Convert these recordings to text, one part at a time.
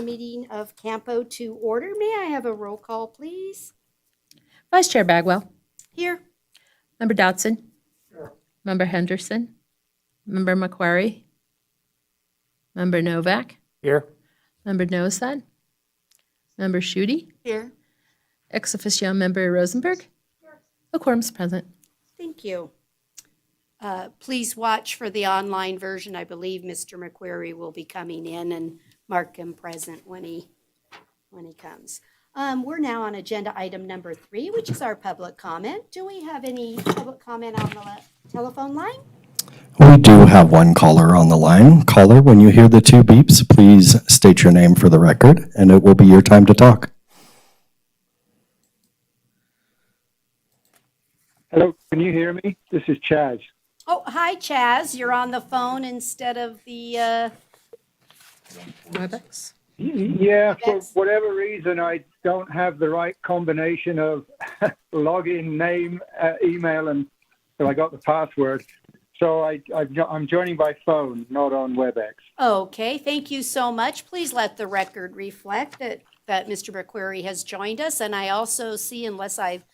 the meeting of CAMPO to order. May I have a roll call, please? Vice Chair Bagwell. Here. Member Dotson. Sure. Member Henderson. Member McQuarrie. Member Novak. Here. Member Nosad. Member Schutte. Here. Ex officio Member Rosenberg. Here. A quorum's present. Thank you. Please watch for the online version. I believe Mr. McQuarrie will be coming in, and mark him present when he comes. We're now on agenda item number 3, which is our public comment. Do we have any public comment on the telephone line? We do have one caller on the line. Caller, when you hear the 2 beeps, please state your name for the record, and it will be your time to talk. Hello, can you hear me? This is Chaz. Oh, hi, Chaz. You're on the phone instead of the WebEx. Yeah, for whatever reason, I don't have the right combination of login name, email, and so I got the password. So I'm joining by phone, not on WebEx. Okay, thank you so much. Please let the record reflect that Mr. McQuarrie has joined us. And I also see, unless I'm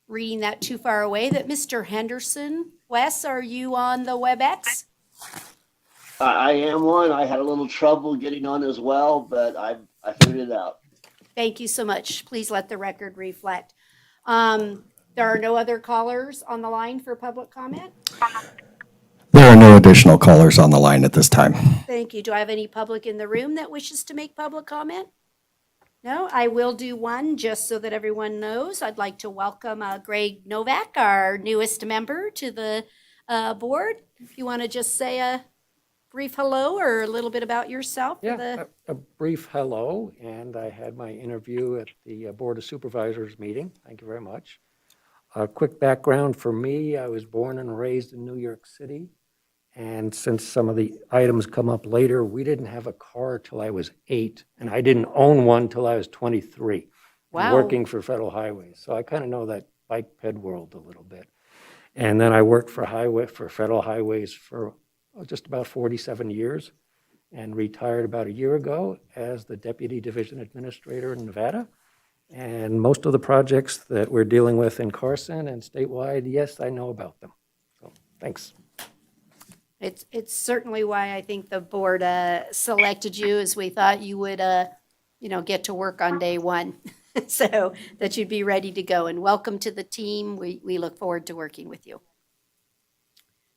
reading that too far away, that Mr. Henderson. Wes, are you on the WebEx? I am one. I had a little trouble getting on as well, but I figured it out. Thank you so much. Please let the record reflect. There are no other callers on the line for public comment? There are no additional callers on the line at this time. Thank you. Do I have any public in the room that wishes to make public comment? No, I will do one just so that everyone knows. I'd like to welcome Greg Novak, our newest member to the board. If you want to just say a brief hello or a little bit about yourself. Yeah, a brief hello, and I had my interview at the Board of Supervisors meeting. Thank you very much. A quick background for me, I was born and raised in New York City, and since some of the items come up later, we didn't have a car till I was 8, and I didn't own one till I was 23. Wow. Working for Federal Highways, so I kind of know that bike ped world a little bit. And then I worked for Federal Highways for just about 47 years and retired about a year ago as the Deputy Division Administrator in Nevada. And most of the projects that we're dealing with in Carson and statewide, yes, I know about them. So thanks. It's certainly why I think the board selected you, as we thought you would, get to work on day one. So that you'd be ready to go. And welcome to the team. We look forward to working with you.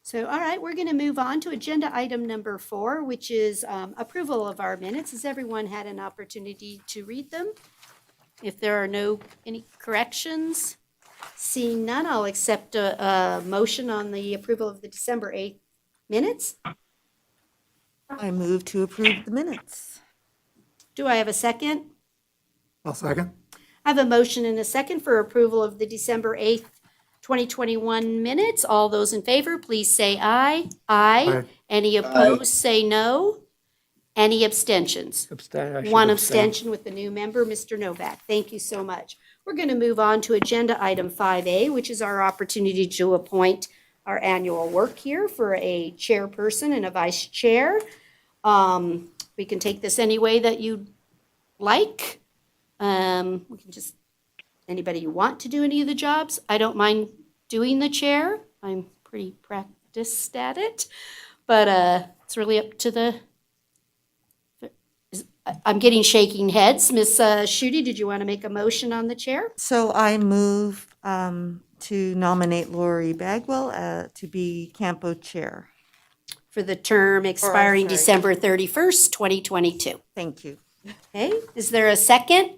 So, all right, we're going to move on to agenda item number 4, which is approval of our minutes. Has everyone had an opportunity to read them? If there are any corrections, seeing none, I'll accept a motion on the approval of the December 8th minutes. I move to approve the minutes. Do I have a second? I'll second. I have a motion and a second for approval of the December 8th, 2021 minutes. All those in favor, please say aye. Aye. Any opposed, say no. Any abstentions? One abstention with the new member, Mr. Novak. Thank you so much. We're going to move on to agenda item 5A, which is our opportunity to appoint our annual work here for a chairperson and a vice chair. We can take this any way that you'd like. We can just, anybody you want to do any of the jobs. I don't mind doing the chair. I'm pretty practiced at it, but it's really up to I'm getting shaking heads. Ms. Schutte, did you want to make a motion on the chair? So I move to nominate Lori Bagwell to be CAMPO chair. For the term expiring sorry. December 31st, 2022. Thank you. Okay, is there a second?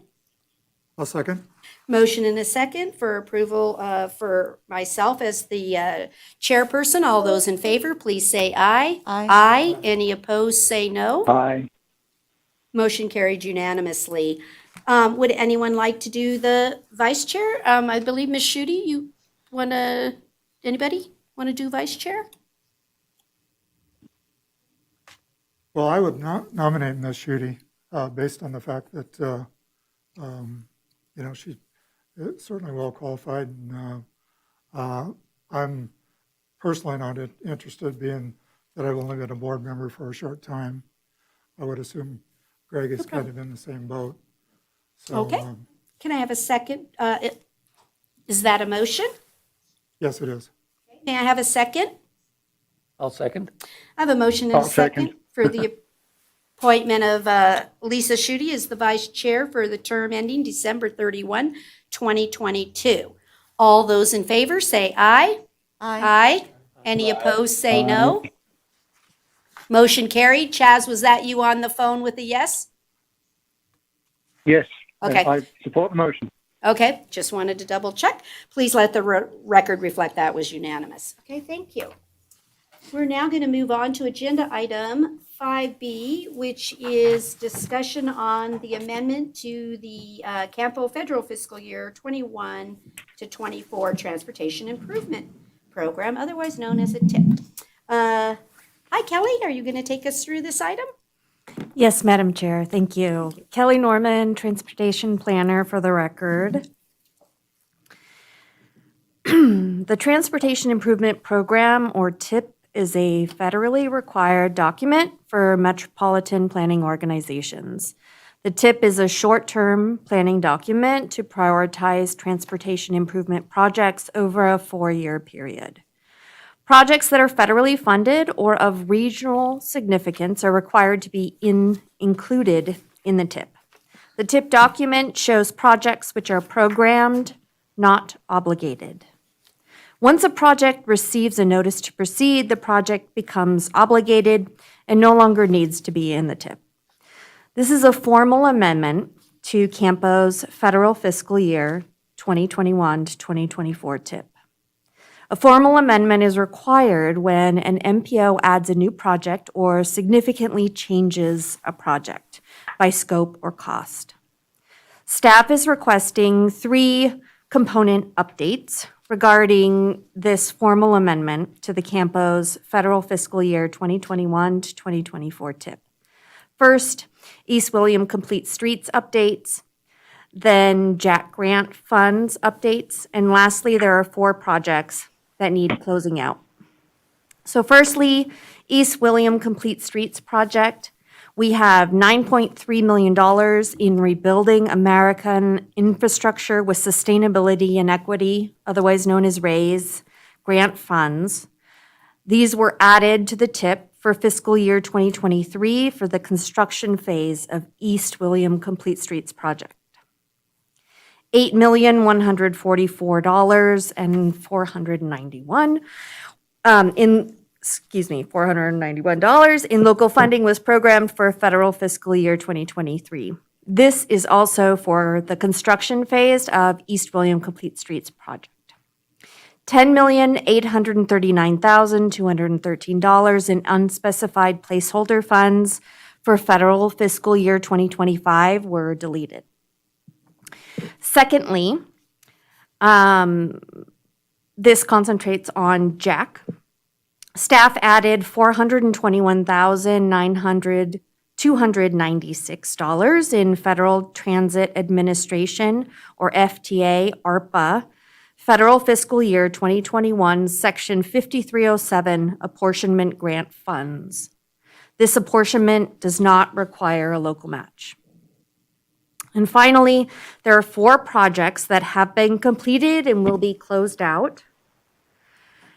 I'll second. Motion and a second for approval for myself as the chairperson. All those in favor, please say aye. Aye. Aye. Any opposed, say no. Aye. Motion carried unanimously. Would anyone like to do the vice chair? I believe Ms. Schutte, anybody want to do vice chair? Well, I would nominate Ms. Schutte based on the fact that, she's certainly well qualified. And I'm personally not interested, being that I've only been a board member for a short time. I would assume Greg is kind of in the same boat. So, Okay. Can I have a second? Is that a motion? yes, it is. May I have a second? I'll second. I have a motion and a I'll second. second for the appointment of Lisa Schutte as the vice chair for the term ending December 31, 2022. All those in favor say aye. Aye. Any opposed, say no. Motion carried. Chaz, was that you on the phone with a yes? Yes. Okay. I support the motion. Okay, just wanted to double check. Please let the record reflect that was unanimous. Okay, thank you. We're now going to move on to agenda item 5B, which is discussion on the amendment to the CAMPO federal fiscal year 21 to 24 Transportation Improvement Program, otherwise known as a TIP. Hi, Kelly. Are you going to take us through this item? Yes, Madam Chair, thank you. Kelly Norman, Transportation Planner for the record. The Transportation Improvement Program, or TIP, is a federally required document for metropolitan planning organizations. The TIP is a short-term planning document to prioritize transportation improvement projects over a 4-year period. Projects that are federally funded or of regional significance are required to be included in the TIP. The TIP document shows projects which are programmed, not obligated. Once a project receives a notice to proceed, the project becomes obligated and no longer needs to be in the TIP. This is a formal amendment to CAMPO's federal fiscal year 2021 to 2024 TIP. A formal amendment is required when an MPO adds a new project or significantly changes a project by scope or cost. Staff is requesting 3 component updates regarding this formal amendment to the CAMPO's federal fiscal year 2021 to 2024 TIP. First, East William Complete Streets updates, then Jack Grant funds updates, and lastly, there are 4 projects that need closing out. So firstly, East William Complete Streets project. We have $9.3 million in rebuilding American infrastructure with sustainability and equity, otherwise known as RAISE, grant funds. These were added to the TIP for fiscal year 2023 for the construction phase of East William Complete Streets project. $8,144 and $491 in local funding was programmed for federal fiscal year 2023. This is also for the construction phase of East William Complete Streets project. $10,839,213 in unspecified placeholder funds for federal fiscal year 2025 were deleted. Secondly, this concentrates on Jack. Staff added $421,296 in Federal Transit Administration, or FTA, ARPA, Federal Fiscal Year 2021, Section 5307 Apportionment Grant Funds. This apportionment does not require a local match. And finally, there are 4 projects that have been completed and will be closed out,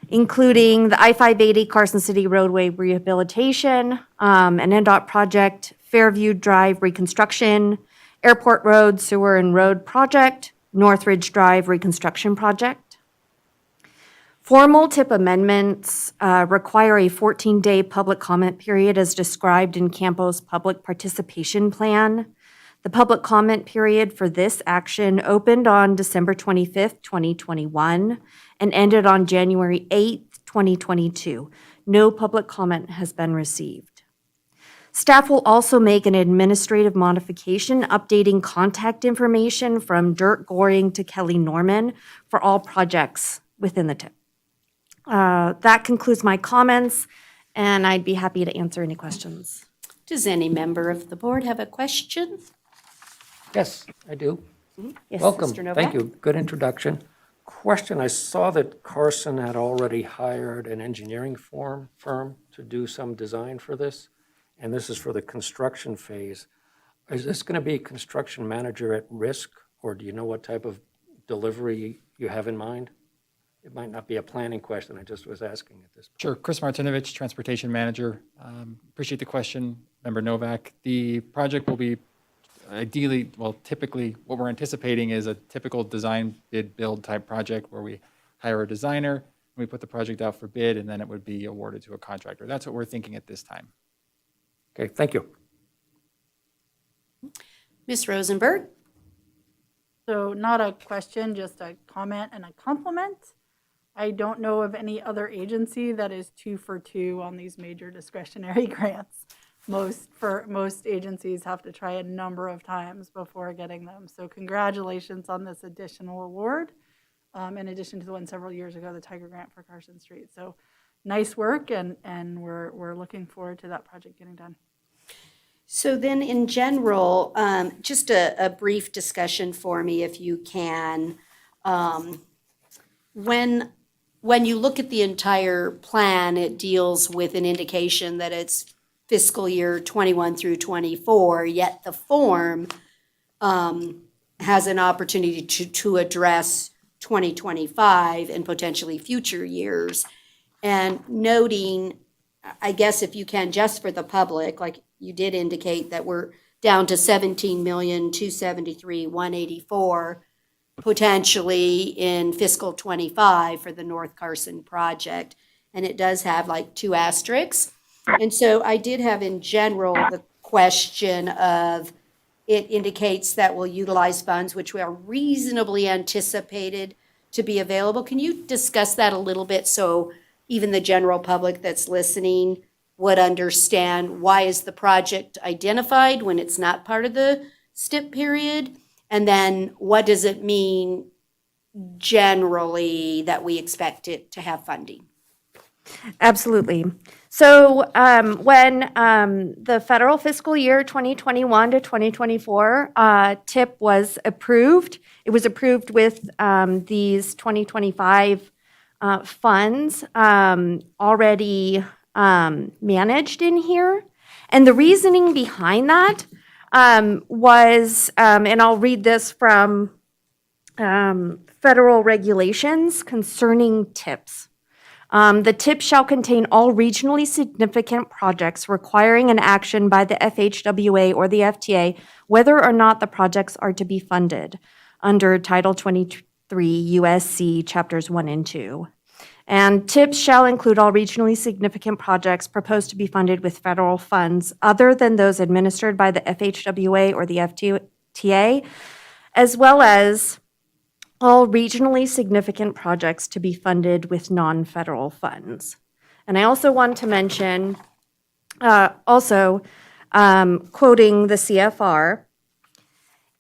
including the I-580 Carson City roadway rehabilitation, an NDOT project, Fairview Drive reconstruction, Airport Road sewer and road project, Northridge Drive reconstruction project. Formal TIP amendments require a 14-day public comment period as described in CAMPO's public participation plan. The public comment period for this action opened on December 25th, 2021, and ended on January 8th, 2022. No public comment has been received. Staff will also make an administrative modification updating contact information from Dirk Goring to Kelly Norman for all projects within the TIP. That concludes my comments, and I'd be happy to answer any questions. Does any member of the board have a question? Yes, I do. Yes, Welcome. Mr. Novak? Thank you. Good introduction. Question, I saw that Carson had already hired an engineering firm to do some design for this, and this is for the construction phase. Is this going to be construction manager at risk, or do you know what type of delivery you have in mind? It might not be a planning question, I just was asking at this point. Sure. Chris Martinovich, Transportation Manager. Appreciate the question, Member Novak. The project will be ideally, well, typically, what we're anticipating is a typical design bid build type project where we hire a designer, we put the project out for bid, and then it would be awarded to a contractor. That's what we're thinking at this time. Okay, thank you. Ms. Rosenberg? So not a question, just a comment and a compliment. I don't know of any other agency that is 2 for 2 on these major discretionary grants. Most agencies have to try a number of times before getting them. So congratulations on this additional award, in addition to the one several years ago, the Tiger Grant for Carson Street. So nice work, and we're looking forward to that project getting done. So then in general, just a brief discussion for me if you can. When you look at the entire plan, it deals with an indication that it's fiscal year 21 through 24, yet the form has an opportunity to address 2025 and potentially future years. And noting, I guess if you can, just for the public, like you did indicate that we're down to 17,273,184 potentially in fiscal 25 for the North Carson project. And it does have like 2 asterisks. And so I did have in general the question of, it indicates that we'll utilize funds which we are reasonably anticipated to be available. Can you discuss that a little bit so even the general public that's listening would understand why is the project identified when it's not part of the STIP period? And then what does it mean generally that we expect it to have funding? Absolutely. So when the federal fiscal year 2021 to 2024 TIP was approved, it was approved with these 2025 funds already managed in here. And the reasoning behind that was, and I'll read this from federal regulations concerning TIPs. The TIP shall contain all regionally significant projects requiring an action by the FHWA or the FTA, whether or not the projects are to be funded under Title 23 USC Chapters 1 and 2. And TIPs shall include all regionally significant projects proposed to be funded with federal funds other than those administered by the FHWA or the FTA, as well as all regionally significant projects to be funded with non-federal funds. And I also want to mention, quoting the CFR,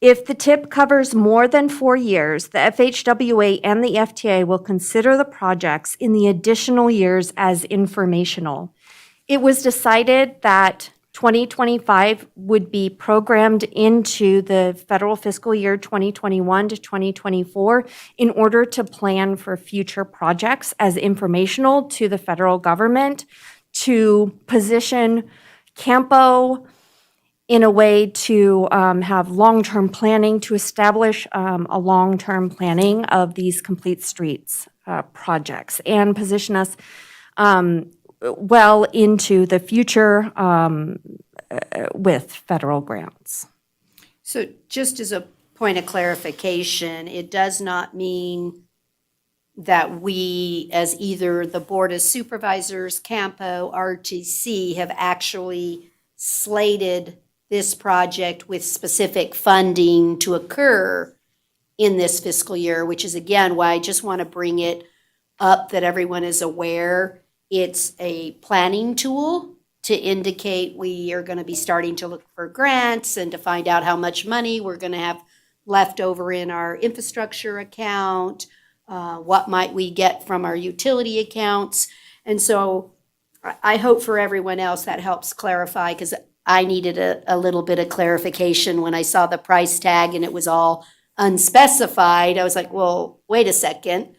if the TIP covers more than 4 years, the FHWA and the FTA will consider the projects in the additional years as informational. It was decided that 2025 would be programmed into the federal fiscal year 2021 to 2024 in order to plan for future projects as informational to the federal government, to position CAMPO in a way to have long-term planning, to establish a long-term planning of these complete streets projects and position us well into the future with federal grants. So just as a point of clarification, it does not mean that we, as either the Board of Supervisors, CAMPO, RTC, have actually slated this project with specific funding to occur in this fiscal year, which is again why I just want to bring it up that everyone is aware. It's a planning tool to indicate we are going to be starting to look for grants and to find out how much money we're going to have left over in our infrastructure account, what might we get from our utility accounts. And so I hope for everyone else that helps clarify, because I needed a little bit of clarification when I saw the price tag and it was all unspecified. I was like, well, wait a second,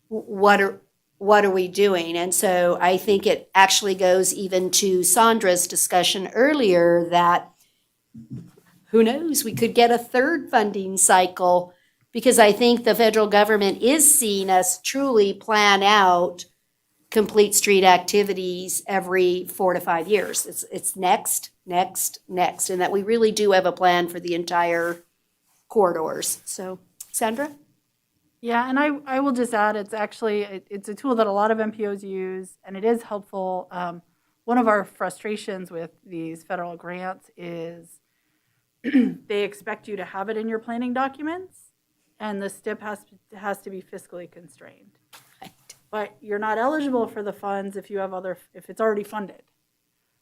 what are we doing? And so I think it actually goes even to Sandra's discussion earlier that who knows, we could get a third funding cycle, because I think the federal government is seeing us truly plan out complete street activities every 4 to 5 years. It's next, next, next, and that we really do have a plan for the entire corridors. So, Sandra? Yeah, and I will just add, it's actually, it's a tool that a lot of MPOs use, and it is helpful. One of our frustrations with these federal grants is they expect you to have it in your planning documents, and the STIP has to be fiscally constrained. But you're not eligible for the funds if if it's already funded.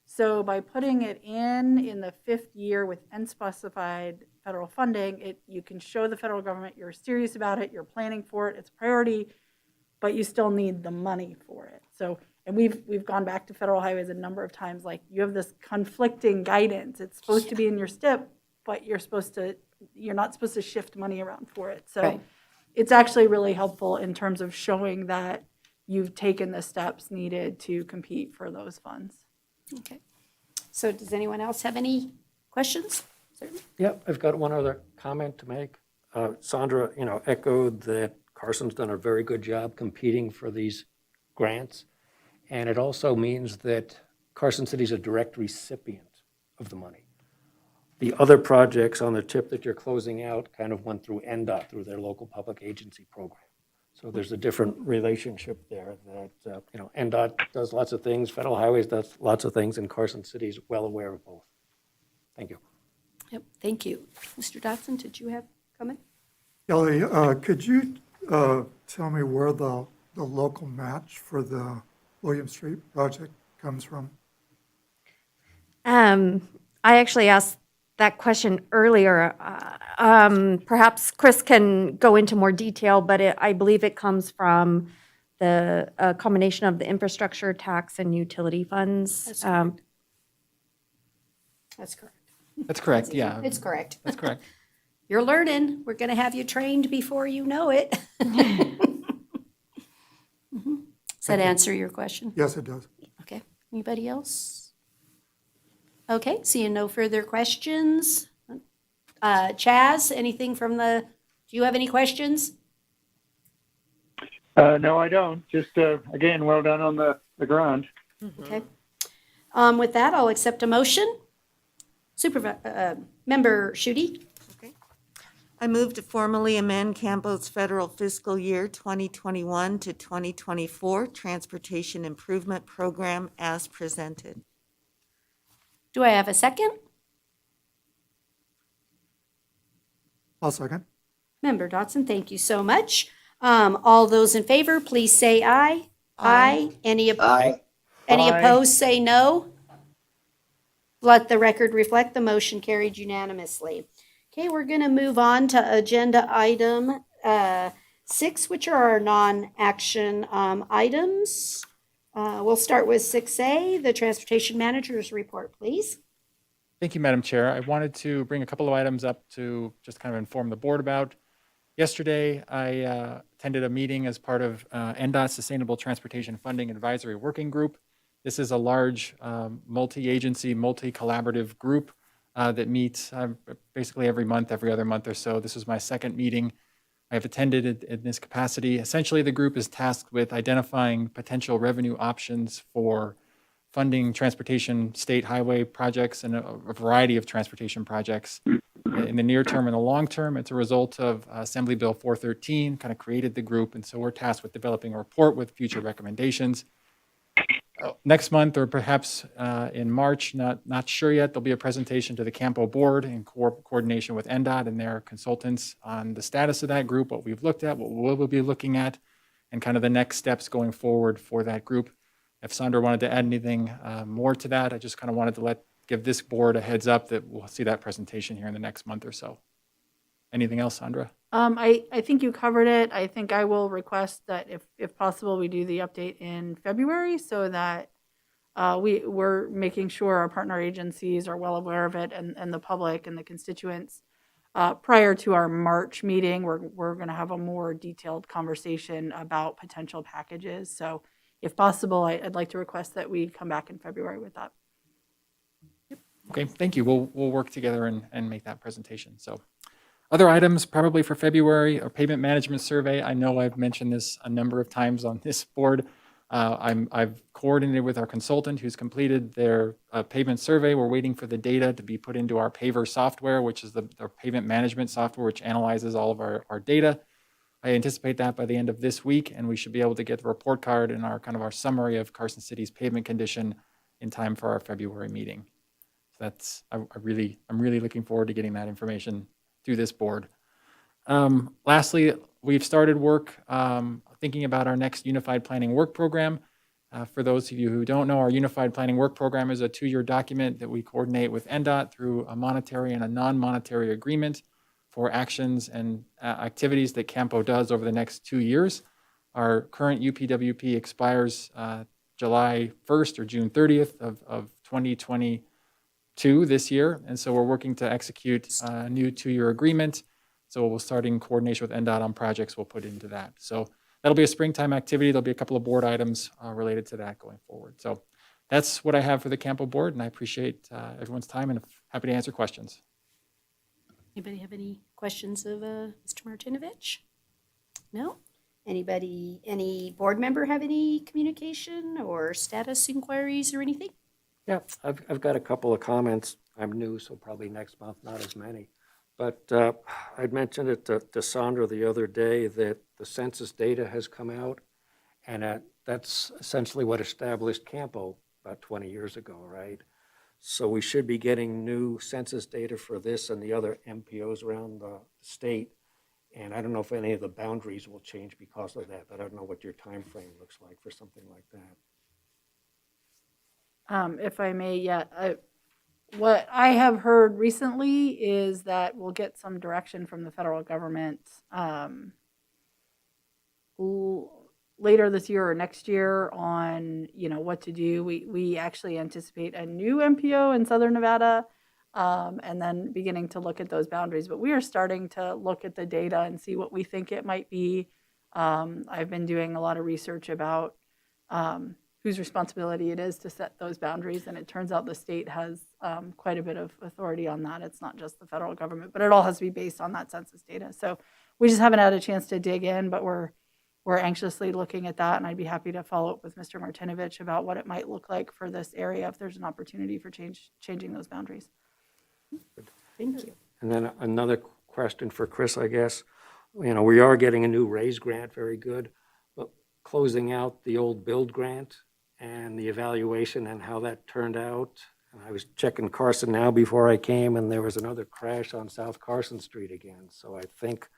So by putting it in the 5th year with unspecified federal funding, you can show the federal government you're serious about it, you're planning for it, it's a priority, but you still need the money for it. So, and we've gone back to federal highways a number of times, like you have this conflicting guidance. It's supposed to be in your STIP, but you're not supposed to shift money around for it. So Right. It's actually really helpful in terms of showing that you've taken the steps needed to compete for those funds. Okay. So does anyone else have any questions? Certainly. Yep, I've got one other comment to make. Sandra, echoed that Carson's done a very good job competing for these grants. And it also means that Carson City is a direct recipient of the money. The other projects on the tip that you're closing out kind of went through NDOT, through their local public agency program. So there's a different relationship there that, NDOT does lots of things, Federal Highways does lots of things, and Carson City is well aware of both. Thank you. Yep, thank you. Mr. Dotson, did you have a comment? Kelly, could you tell me where the local match for the William Street project comes from? I actually asked that question earlier. Perhaps Chris can go into more detail, but I believe it comes from the combination of the infrastructure tax and utility funds. That's correct. That's correct. That's correct, yeah. It's correct. That's correct. You're learning. We're going to have you trained before you know it. Does that answer your question? Yes, it does. Okay. Anybody else? Okay, seeing no further questions. Chaz, anything do you have any questions? No, I don't. Just, again, well done on the grant. Okay. With that, I'll accept a motion. Member Schutte? I move to formally amend CAMPO's federal fiscal year 2021 to 2024 Transportation Improvement Program as presented. Do I have a second? I'll second. Member Dotson, thank you so much. All those in favor, please say aye. Aye. Any Aye. opposed, say no. Let the record reflect the motion carried unanimously. Okay, we're going to move on to agenda item 6, which are our non-action items. We'll start with 6A, the Transportation Manager's Report, please. Thank you, Madam Chair. I wanted to bring a couple of items up to just kind of inform the board about. Yesterday, I attended a meeting as part of NDOT's Sustainable Transportation Funding Advisory Working Group. This is a large multi-agency, multi-collaborative group that meets basically every month, every other month or so. This is my second meeting I have attended in this capacity. Essentially, the group is tasked with identifying potential revenue options for funding transportation, state highway projects, and a variety of transportation projects. In the near term and the long term, it's a result of Assembly Bill 413, kind of created the group, and so we're tasked with developing a report with future recommendations. Next month, or perhaps in March, not sure yet, there'll be a presentation to the CAMPO board in coordination with NDOT and their consultants on the status of that group, what we've looked at, what we'll be looking at, and kind of the next steps going forward for that group. If Sandra wanted to add anything more to that, I just kind of wanted to give this board a heads up that we'll see that presentation here in the next month or so. Anything else, Sandra? I think you covered it. I think I will request that if possible, we do the update in February so that we're making sure our partner agencies are well aware of it and the public and the constituents. Prior to our March meeting, we're going to have a more detailed conversation about potential packages. So if possible, I'd like to request that we come back in February with that. Okay, thank you. We'll work together and make that presentation. So other items probably for February, a pavement management survey. I know I've mentioned this a number of times on this board. I've coordinated with our consultant who's completed their pavement survey. We're waiting for the data to be put into our paver software, which is the pavement management software, which analyzes all of our data. I anticipate that by the end of this week, and we should be able to get the report card and our summary of Carson City's pavement condition in time for our February meeting. So I'm really looking forward to getting that information through this board. Lastly, we've started work thinking about our next Unified Planning Work Program. For those of you who don't know, our Unified Planning Work Program is a 2-year document that we coordinate with NDOT through a monetary and a non-monetary agreement for actions and activities that CAMPO does over the next 2 years. Our current UPWP expires July 1st or June 30th of 2022 this year. And so we're working to execute a new 2-year agreement. So we'll start in coordination with NDOT on projects we'll put into that. So that'll be a springtime activity. There'll be a couple of board items related to that going forward. So that's what I have for the CAMPO board, and I appreciate everyone's time and happy to answer questions. Anybody have any questions of Mr. Martinovich? No? Any board member have any communication or status inquiries or anything? Yeah, I've got a couple of comments. I'm new, so probably next month, not as many. But I'd mentioned it to Sandra the other day that the census data has come out, and that's essentially what established CAMPO about 20 years ago, right? So we should be getting new census data for this and the other MPOs around the state. And I don't know if any of the boundaries will change because of that, but I don't know what your time frame looks like for something like that. If I may, what I have heard recently is that we'll get some direction from the federal government later this year or next year on, what to do. We actually anticipate a new MPO in Southern Nevada, and then beginning to look at those boundaries. But we are starting to look at the data and see what we think it might be. I've been doing a lot of research about whose responsibility it is to set those boundaries, and it turns out the state has quite a bit of authority on that. It's not just the federal government, but it all has to be based on that census data. So we just haven't had a chance to dig in, but we're anxiously looking at that, and I'd be happy to follow up with Mr. Martinovich about what it might look like for this area if there's an opportunity for changing those boundaries. Thank you. And then another question for Chris, I guess. We are getting a new RAISE grant, very good, but closing out the old build grant and the evaluation and how that turned out. And I was checking Carson now before I came, and there was another crash on South Carson Street again. So I think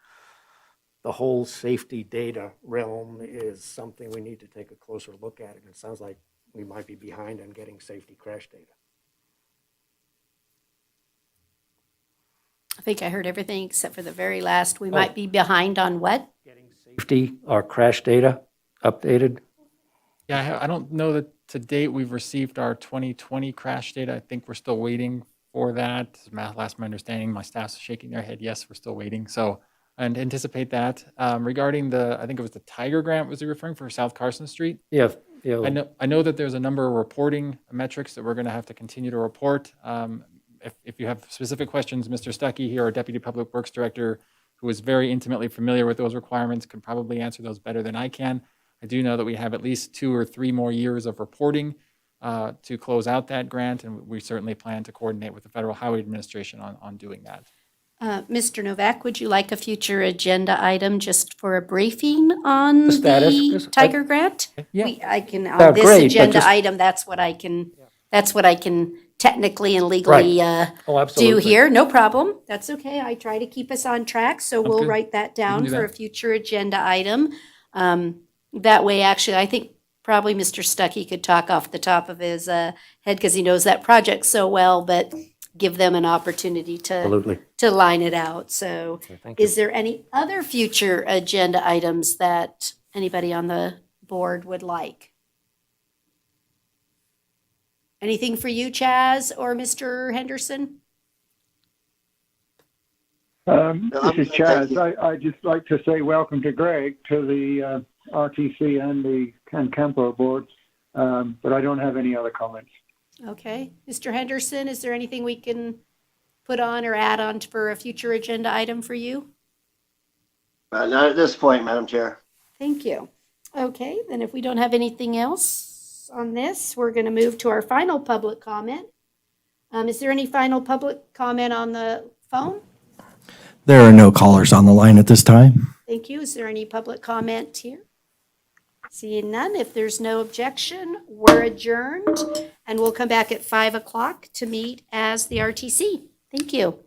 the whole safety data realm is something we need to take a closer look at. And it sounds like we might be behind on getting safety crash data. I think I heard everything except for the very last. We might be behind on what? Getting safety or crash data updated. Yeah, I don't know that to date we've received our 2020 crash data. I think we're still waiting for that. Last my understanding, my staff's shaking their head. Yes, we're still waiting. So I anticipate that. Regarding I think it was the Tiger grant, was he referring for South Carson Street? Yeah. I know that there's a number of reporting metrics that we're going to have to continue to report. If you have specific questions, Mr. Stuckey here, our Deputy Public Works Director, who is very intimately familiar with those requirements, can probably answer those better than I can. I do know that we have at least 2 or 3 more years of reporting to close out that grant, and we certainly plan to coordinate with the Federal Highway Administration on doing that. Mr. Novak, would you like a future agenda item just for a briefing on The status, the yes, Tiger grant? Yeah. I can, Yeah, on this great, but agenda just- item, that's what I can technically and legally Oh, do absolutely. here. No problem. That's okay. I try to keep us on track, so we'll good. write that down do for a that. future agenda item. That way, actually, I think probably Mr. Stuckey could talk off the top of his head because he knows that project so well, but give them an opportunity Absolutely. to line it out. So Thank you. is there any other future agenda items that anybody on the board would like? Anything for you, Chaz or Mr. Henderson? This is Thank you. Chaz. I'd just like to say welcome to Greg to the RTC and the CAMPO boards, but I don't have any other comments. Okay. Mr. Henderson, is there anything we can put on or add on for a future agenda item for you? Not at this point, Madam Chair. Thank you. Okay, then if we don't have anything else on this, we're going to move to our final public comment. Is there any final public comment on the phone? There are no callers on the line at this time. Thank you. Is there any public comment here? Seeing none, if there's no objection, we're adjourned, and we'll come back at 5 o'clock to meet as the RTC. Thank you.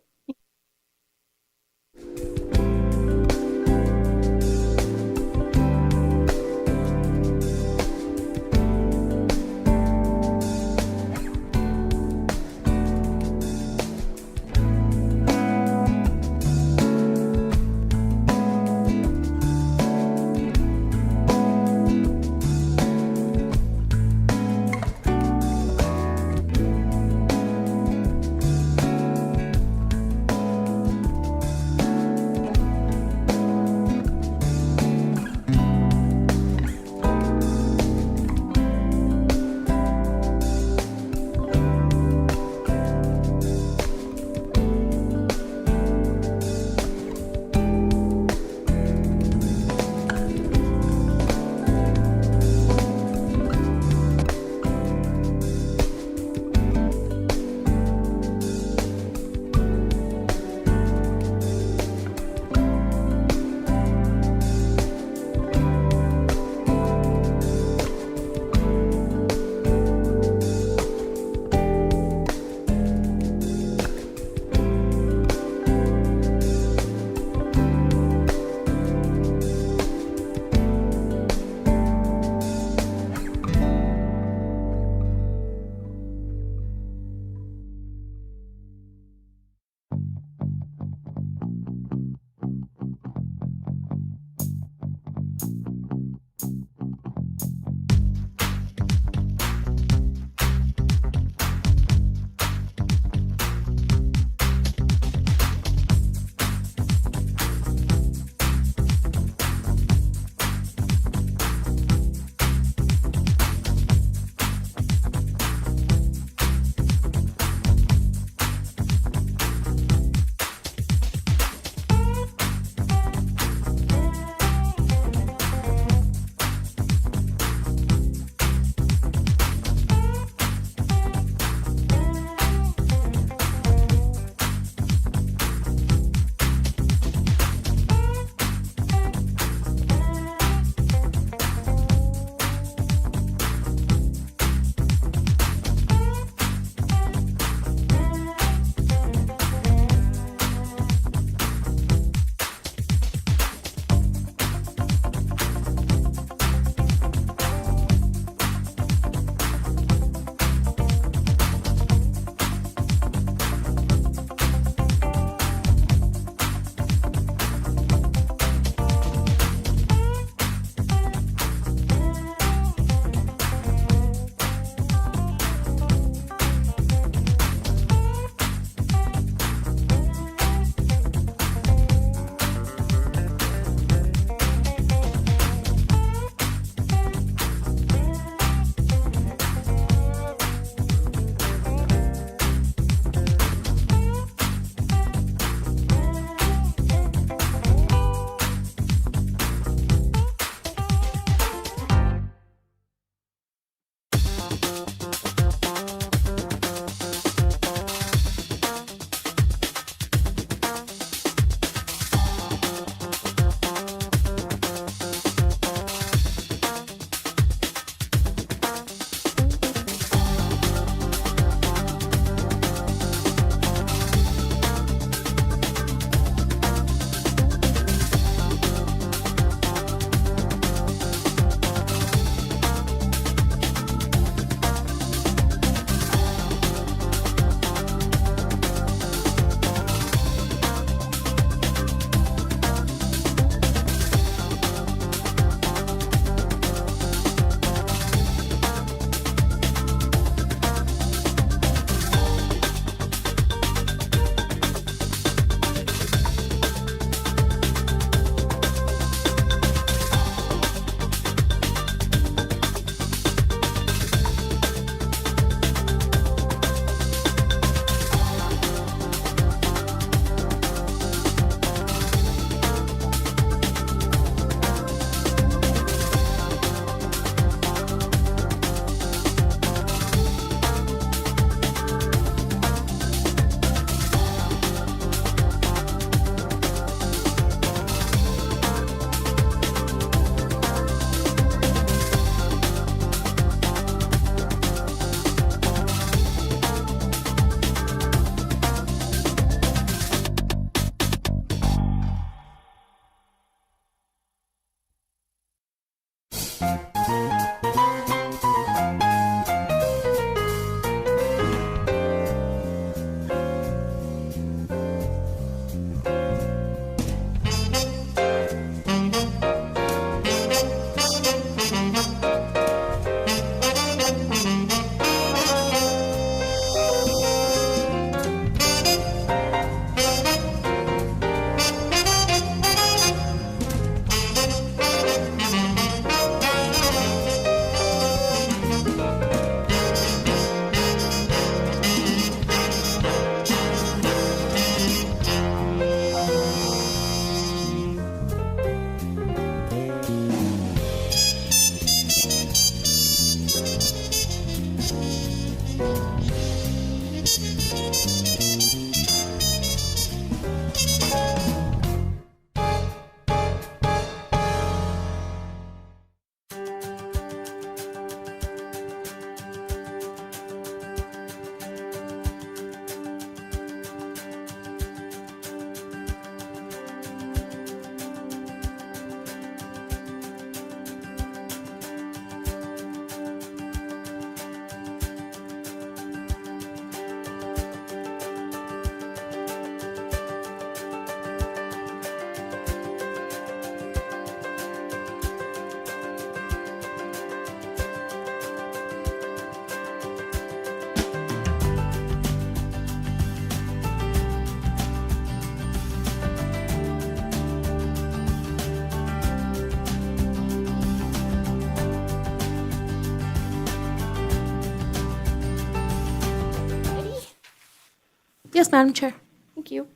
Yes, Madam Chair. Thank you.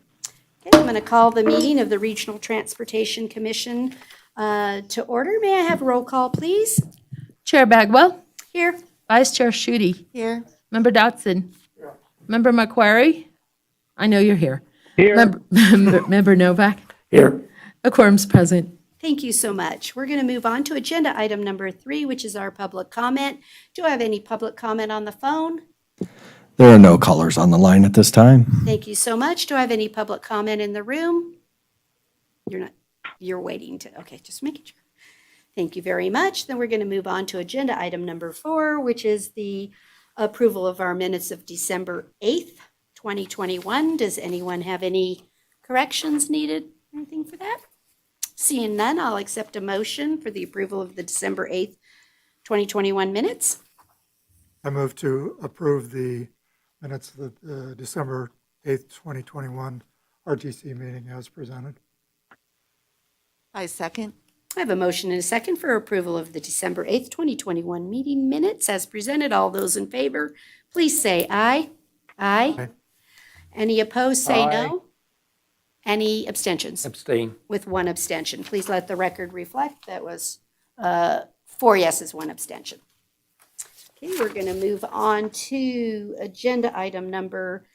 Okay, I'm going to call the meeting of the Regional Transportation Commission to order. May I have roll call, please? Chair Bagwell, Here. Vice Chair Schutte, Here. Member Dotson, Member Macquarie. I know you're here. Here. Member Novak. Here. A quorum's present. Thank you so much. We're going to move on to agenda item number 3, which is our public comment. Do I have any public comment on the phone? There are no callers on the line at this time. Thank you so much. Do I have any public comment in the room? You're waiting to, okay, just making sure. Thank you very much. Then we're going to move on to agenda item number 4, which is the approval of our minutes of December 8th, 2021. Does anyone have any corrections needed? Anything for that? Seeing none, I'll accept a motion for the approval of the December 8th, 2021 minutes. I move to approve the minutes of the December 8th, 2021 RTC meeting as presented. I second. I have a motion and a second for approval of the December 8th, 2021 meeting minutes as presented. All those in favor, please say aye. Aye. Aye. Any opposed, say Aye. no. Any abstentions? Abstain. With one abstention. Please let the record reflect that was 4 yeses, 1 abstention. Okay, we're going to move on to agenda item number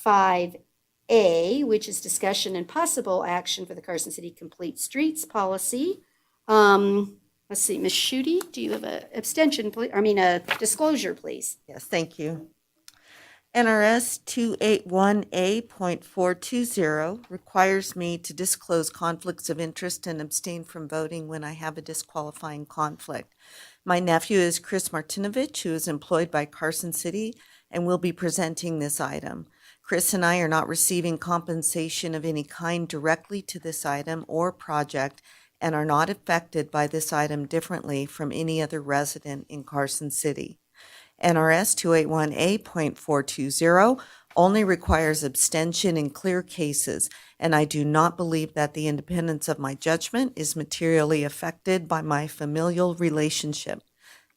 5A, which is discussion and possible action for the Carson City Complete Streets policy. Let's see, Ms. Schutte, do you have a abstention, please? I mean, a disclosure, please? Yes, thank you. NRS 281A.420 requires me to disclose conflicts of interest and abstain from voting when I have a disqualifying conflict. My nephew is Chris Martinovich, who is employed by Carson City and will be presenting this item. Chris and I are not receiving compensation of any kind directly to this item or project and are not affected by this item differently from any other resident in Carson City. NRS 281A.420 only requires abstention in clear cases, and I do not believe that the independence of my judgment is materially affected by my familial relationship.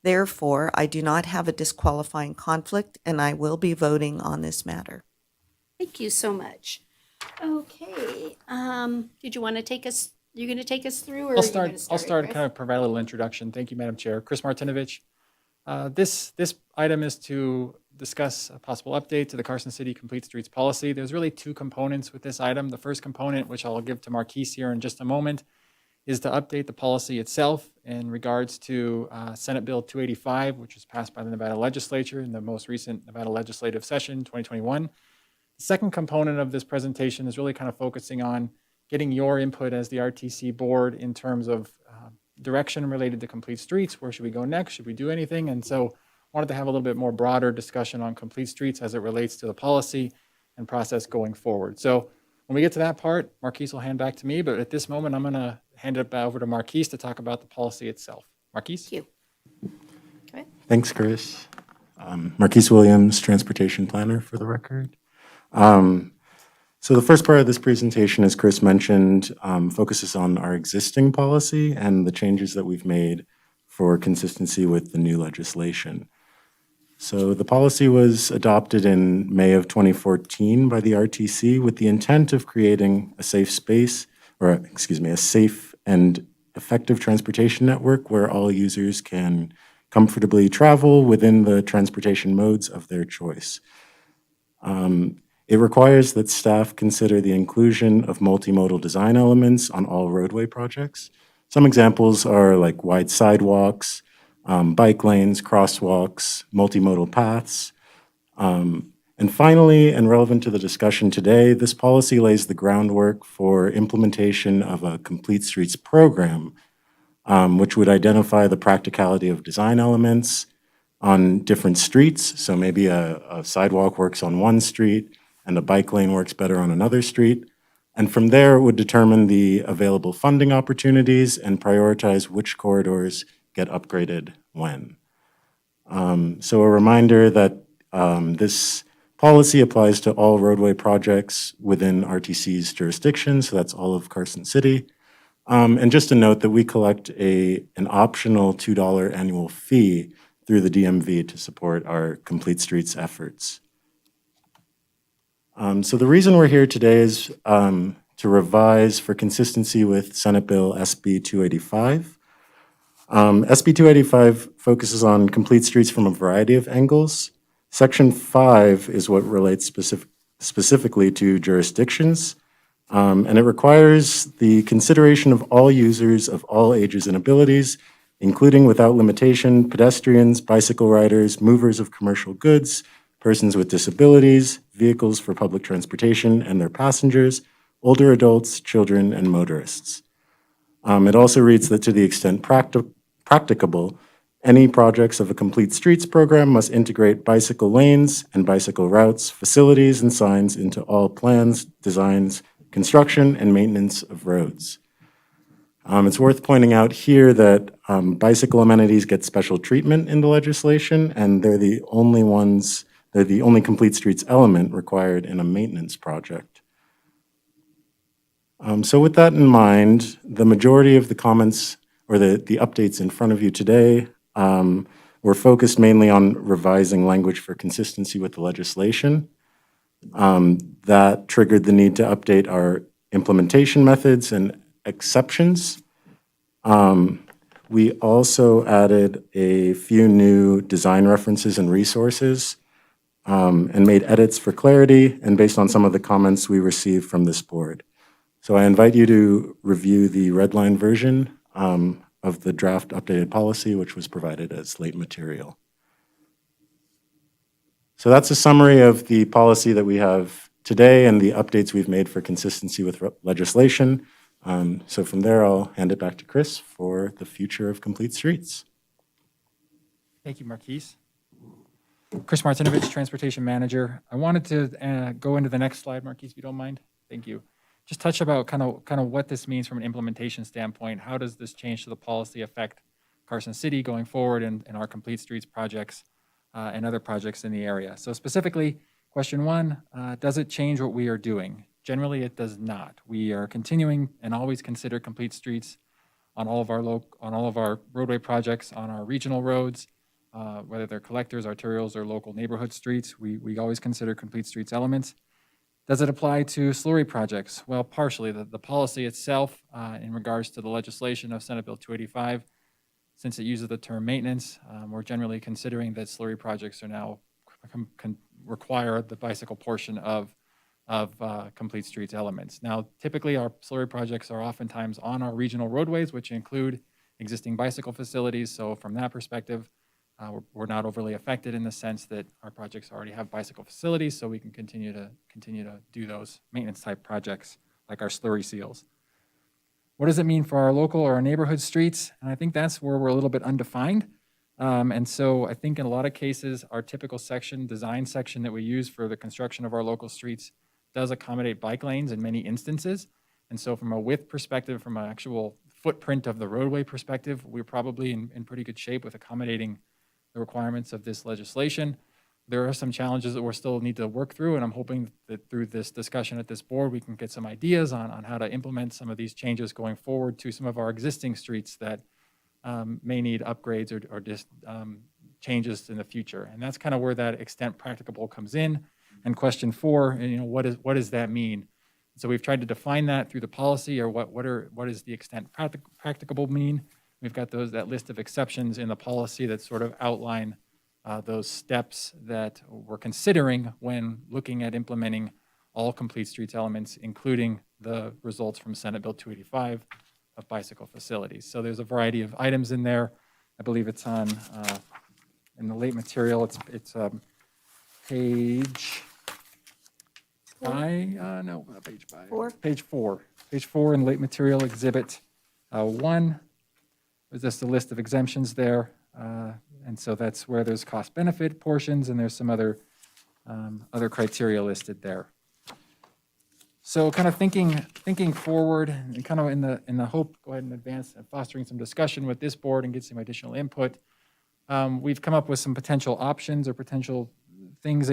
Therefore, I do not have a disqualifying conflict, and I will be voting on this matter. Thank you so much. Okay, did you want to take us, you're going to take us through? Or I'll are you start, gonna I'll start Chris? kind of provide a little introduction. Thank you, Madam Chair. Chris Martinovich. This item is to discuss a possible update to the Carson City Complete Streets policy. There's really 2 components with this item. The first component, which I'll give to Marquise here in just a moment, is to update the policy itself in regards to Senate Bill 285, which was passed by the Nevada legislature in the most recent Nevada legislative session, 2021. The second component of this presentation is really kind of focusing on getting your input as the RTC board in terms of direction related to complete streets. Where should we go next? Should we do anything? And so wanted to have a little bit more broader discussion on complete streets as it relates to the policy and process going forward. So when we get to that part, Marquise will hand back to me, but at this moment, I'm going to hand it over to Marquise to talk about the policy itself. Marquise? Thank you. Okay. Thanks, Chris. Marquise Williams, Transportation Planner for the record. So the first part of this presentation, as Chris mentioned, focuses on our existing policy and the changes that we've made for consistency with the new legislation. So the policy was adopted in May of 2014 by the RTC with the intent of creating a safe space, or excuse me, a safe and effective transportation network where all users can comfortably travel within the transportation modes of their choice. It requires that staff consider the inclusion of multimodal design elements on all roadway projects. Some examples are like wide sidewalks, bike lanes, crosswalks, multimodal paths. And finally, and relevant to the discussion today, this policy lays the groundwork for implementation of a complete streets program, which would identify the practicality of design elements on different streets. So maybe a sidewalk works on one street and a bike lane works better on another street. And from there, it would determine the available funding opportunities and prioritize which corridors get upgraded when. So a reminder that this policy applies to all roadway projects within RTC's jurisdiction, so that's all of Carson City. And just a note that we collect an optional $2 annual fee through the DMV to support our Complete Streets efforts. So the reason we're here today is to revise for consistency with Senate Bill SB 285. SB 285 focuses on complete streets from a variety of angles. Section 5 is what relates specifically to jurisdictions, and it requires the consideration of all users of all ages and abilities, including without limitation, pedestrians, bicycle riders, movers of commercial goods, persons with disabilities, vehicles for public transportation and their passengers, older adults, children, and motorists. It also reads that to the extent practicable, any projects of a complete streets program must integrate bicycle lanes and bicycle routes, facilities, and signs into all plans, designs, construction, and maintenance of roads. It's worth pointing out here that bicycle amenities get special treatment in the legislation, and they're the only complete streets element required in a maintenance project. So with that in mind, the majority of the comments or the updates in front of you today were focused mainly on revising language for consistency with the legislation. That triggered the need to update our implementation methods and exceptions. We also added a few new design references and resources and made edits for clarity and based on some of the comments we received from this board. So I invite you to review the redline version of the draft updated policy, which was provided as late material. So that's a summary of the policy that we have today and the updates we've made for consistency with legislation. So from there, I'll hand it back to Chris for the future of complete streets. Thank you, Marquise. Chris Martinovich, Transportation Manager. I wanted to go into the next slide, Marquise, if you don't mind. Thank you. Just touch about kind of what this means from an implementation standpoint. How does this change to the policy affect Carson City going forward and our complete streets projects and other projects in the area? So specifically, question one, does it change what we are doing? Generally, it does not. We are continuing and always consider complete streets on all of our roadway projects, on our regional roads, whether they're collectors, arterials, or local neighborhood streets. We always consider complete streets elements. Does it apply to slurry projects? Well, partially. The policy itself, in regards to the legislation of Senate Bill 285, since it uses the term maintenance, we're generally considering that slurry projects are now require the bicycle portion of complete streets elements. Now, typically our slurry projects are oftentimes on our regional roadways, which include existing bicycle facilities. So from that perspective, we're not overly affected in the sense that our projects already have bicycle facilities, so we can continue to do those maintenance type projects like our slurry seals. what does it mean for our local or our neighborhood streets? And I think that's where we're a little bit undefined. And so I think in a lot of cases, our typical design section that we use for the construction of our local streets does accommodate bike lanes in many instances. And so from a width perspective, from an actual footprint of the roadway perspective, we're probably in pretty good shape with accommodating the requirements of this legislation. There are some challenges that we'll still need to work through, and I'm hoping that through this discussion at this board, we can get some ideas on how to implement some of these changes going forward to some of our existing streets that may need upgrades or just changes in the future. And that's kind of where that extent practicable comes in. And question 4, what does that mean? So we've tried to define that through the policy, or what is the extent practicable mean? We've got that list of exceptions in the policy that sort of outline those steps that we're considering when looking at implementing all complete streets elements, including the results from Senate Bill 285 of bicycle facilities. So there's a variety of items in there. I believe it's on, in the late material, it's page 5, no, not page 5. 4. Page 4. Page 4 in late material exhibit 1. There's just a list of exemptions there. And so that's where there's cost benefit portions, and there's some other criteria listed there. So kind of thinking forward, and kind of in the hope, go ahead and advance and fostering some discussion with this board and get some additional input. We've come up with some potential options or potential things,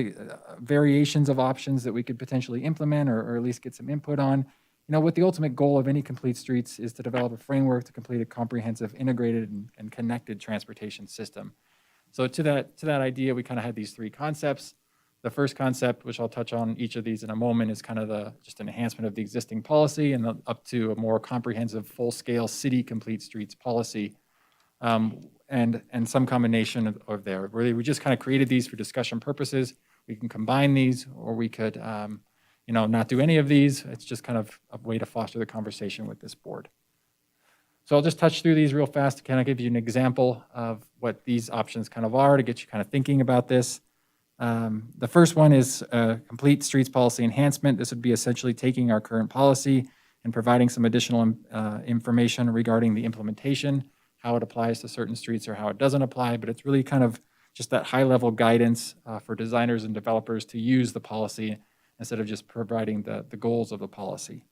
variations of options that we could potentially implement or at least get some input on. What the ultimate goal of any complete streets is to develop a framework to complete a comprehensive, integrated, and connected transportation system. So to that idea, we kind of had these 3 concepts. The first concept, which I'll touch on each of these in a moment, is kind of just an enhancement of the existing policy and up to a more comprehensive, full-scale city complete streets policy, and some combination of there. Really, we just kind of created these for discussion purposes. We can combine these, or we could not do any of these. It's just kind of a way to foster the conversation with this board. So I'll just touch through these real fast to kind of give you an example of what these options kind of are to get you kind of thinking about this. The first one is a complete streets policy enhancement. This would be essentially taking our current policy and providing some additional information regarding the implementation, how it applies to certain streets or how it doesn't apply, but it's really kind of just that high-level guidance for designers and developers to use the policy instead of just providing the goals of the policy.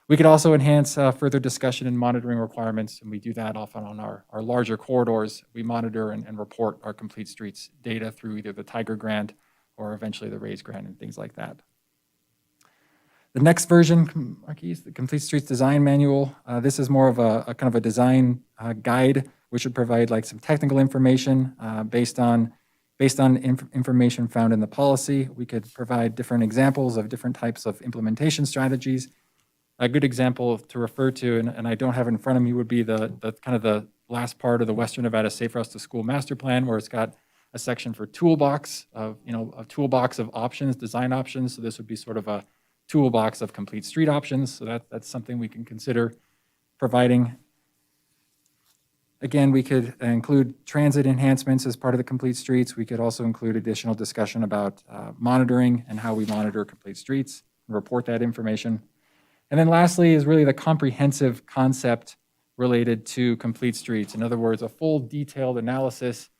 We could also enhance further discussion and monitoring requirements, and we do that often on our larger corridors. We monitor and report our complete streets data through either the Tiger Grant or eventually the RAISE Grant and things like that. The next version, Marquise, the Complete Streets Design Manual. This is more of a kind of a design guide, which would provide like some technical information based on information found in the policy. We could provide different examples of different types of implementation strategies. A good example to refer to, and I don't have it in front of me, would be the kind of the last part of the Western Nevada Safe Routes to School Master Plan, where it's got a section for toolbox of, a toolbox of options, design options. So this would be sort of a toolbox of complete street options. So that's something we can consider providing. Again, we could include transit enhancements as part of the complete streets. We could also include additional discussion about monitoring and how we monitor complete streets and report that information. And then lastly is really the comprehensive concept related to complete streets. In other words, a full detailed analysis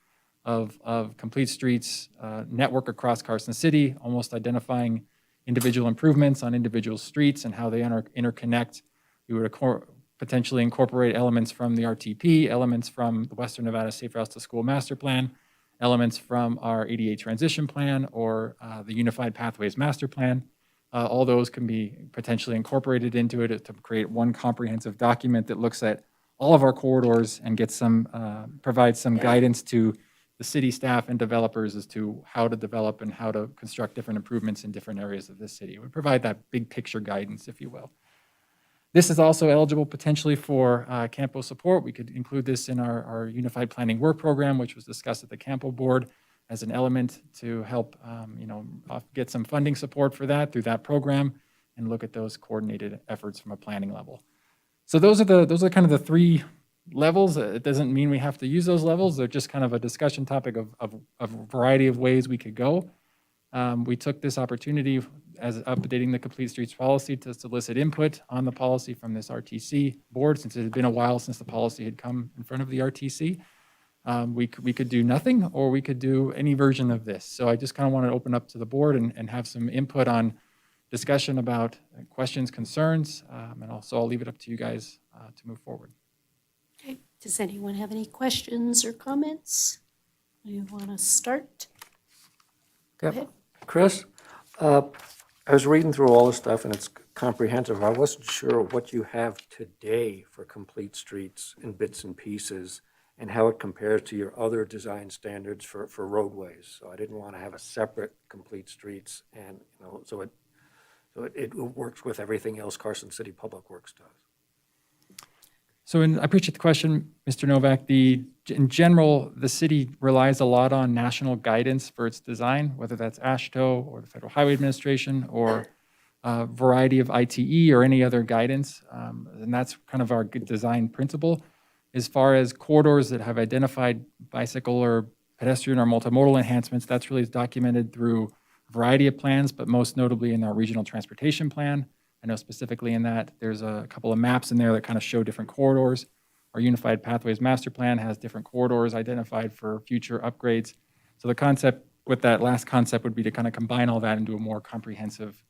of complete streets network across Carson City, almost identifying individual improvements on individual streets and how they interconnect. We would potentially incorporate elements from the RTP, elements from the Western Nevada Safe Routes to School Master Plan, elements from our ADA Transition Plan or the Unified Pathways Master Plan. All those can be potentially incorporated into it to create one comprehensive document that looks at all of our corridors and gets provides some guidance to the city staff and developers as to how to develop and how to construct different improvements in different areas of the city. It would provide that big picture guidance, if you will. This is also eligible potentially for CAMPO support. We could include this in our Unified Planning Work Program, which was discussed at the CAMPO board as an element to help get some funding support for that through that program and look at those coordinated efforts from a planning level. So those are kind of the 3 levels. It doesn't mean we have to use those levels. They're just kind of a discussion topic of a variety of ways we could go. We took this opportunity as updating the Complete Streets policy to solicit input on the policy from this RTC board, since it had been a while since the policy had come in front of the RTC. We could do nothing, or we could do any version of this. So I just kind of want to open up to the board and have some input on discussion about questions, concerns, and also I'll leave it up to you guys to move forward. Okay. Does anyone have any questions or comments? You want to start? Go ahead. Chris, I was reading through all this stuff and it's comprehensive. I wasn't sure what you have today for complete streets in bits and pieces and how it compares to your other design standards for roadways. So I didn't want to have a separate complete streets and, so it works with everything else Carson City Public Works does. So I appreciate the question, Mr. Novak. In general, the city relies a lot on national guidance for its design, whether that's AASHTO or the Federal Highway Administration or a variety of ITE or any other guidance. And that's kind of our good design principle. As far as corridors that have identified bicycle or pedestrian or multimodal enhancements, that's really documented through a variety of plans, but most notably in our regional transportation plan. I know specifically in that there's a couple of maps in there that kind of show different corridors. Our Unified Pathways Master Plan has different corridors identified for future upgrades. So the concept with that last concept would be to kind of combine all that into a more comprehensive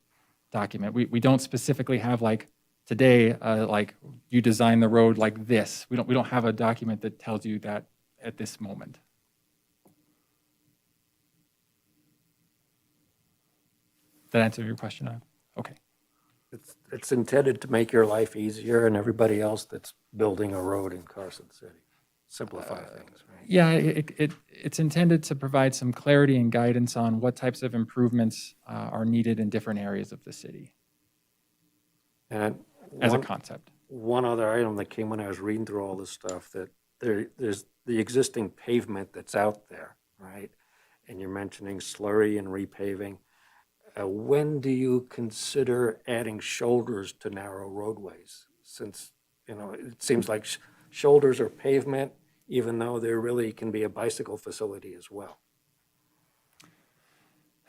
document. We don't specifically have like today, like you design the road like this. We don't have a document that tells you that at this moment. Did that answer your question? Okay. It's intended to make your life easier and everybody else that's building a road in Carson City. Simplify things, right? Yeah, it's intended to provide some clarity and guidance on what types of improvements are needed in different areas of the city And as a concept. One other item that came when I was reading through all this stuff, that there's the existing pavement that's out there, right? And you're mentioning slurry and repaving. When do you consider adding shoulders to narrow roadways? Since, it seems like shoulders are pavement, even though there really can be a bicycle facility as well.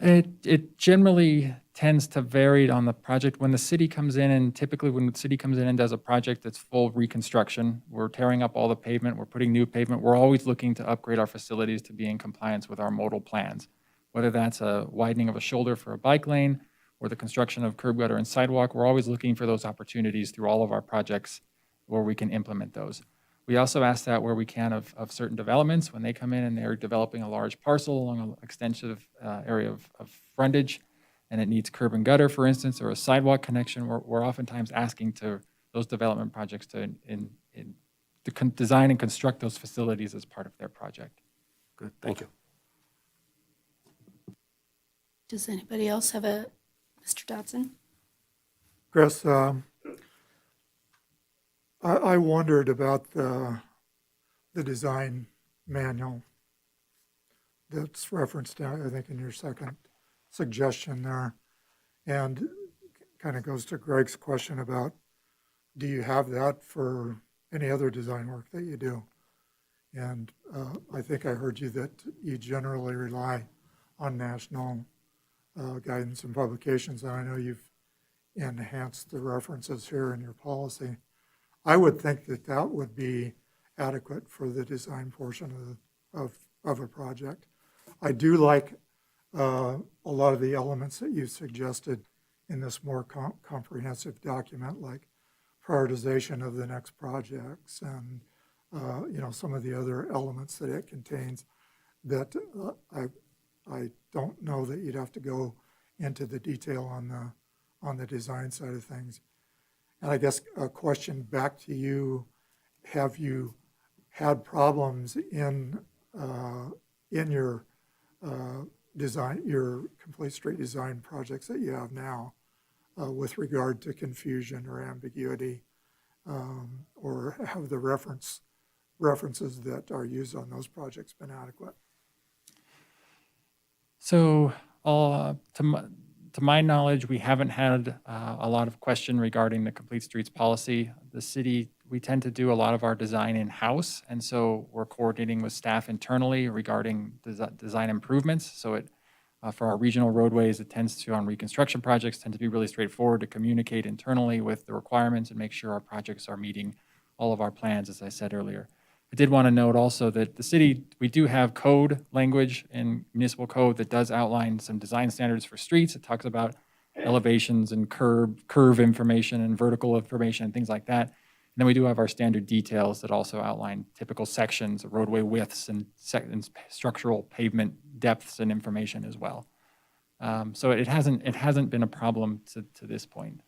It generally tends to vary on the project. When the city comes in, and typically when the city comes in and does a project that's full reconstruction, we're tearing up all the pavement, we're putting new pavement, we're always looking to upgrade our facilities to be in compliance with our modal plans. Whether that's a widening of a shoulder for a bike lane or the construction of curb gutter and sidewalk, we're always looking for those opportunities through all of our projects where we can implement those. We also ask that where we can of certain developments when they come in and they're developing a large parcel along an extensive area of frontage and it needs curb and gutter, for instance, or a sidewalk connection, we're oftentimes asking to those development projects to design and construct those facilities as part of their project. Good, thank you. Does anybody else have Mr. Dodson? Chris, I wondered about the design manual that's referenced, I think, in your second suggestion there. And kind of goes to Greg's question about, do you have that for any other design work that you do? And I think I heard you that you generally rely on national guidance and publications, and I know you've enhanced the references here in your policy. I would think that that would be adequate for the design portion of a project. I do like a lot of the elements that you suggested in this more comprehensive document, like prioritization of the next projects and some of the other elements that it contains that I don't know that you'd have to go into the detail on the design side of things. And I guess a question back to you: have you had problems in your design, your complete street design projects that you have now, with regard to confusion or ambiguity, or have the references that are used on those projects been adequate? So to my knowledge, we haven't had a lot of question regarding the Complete Streets policy. The city, we tend to do a lot of our design in-house, and so we're coordinating with staff internally regarding design improvements. So For our regional roadways, it tends to, on reconstruction projects, tend to be really straightforward to communicate internally with the requirements and make sure our projects are meeting all of our plans, as I said earlier. I did want to note also that the city, we do have code language in municipal code that does outline some design standards for streets. It talks about elevations and curve information and vertical information and things like that. And then we do have our standard details that also outline typical sections, roadway widths, and structural pavement depths and information as well. So it hasn't been a problem to this point.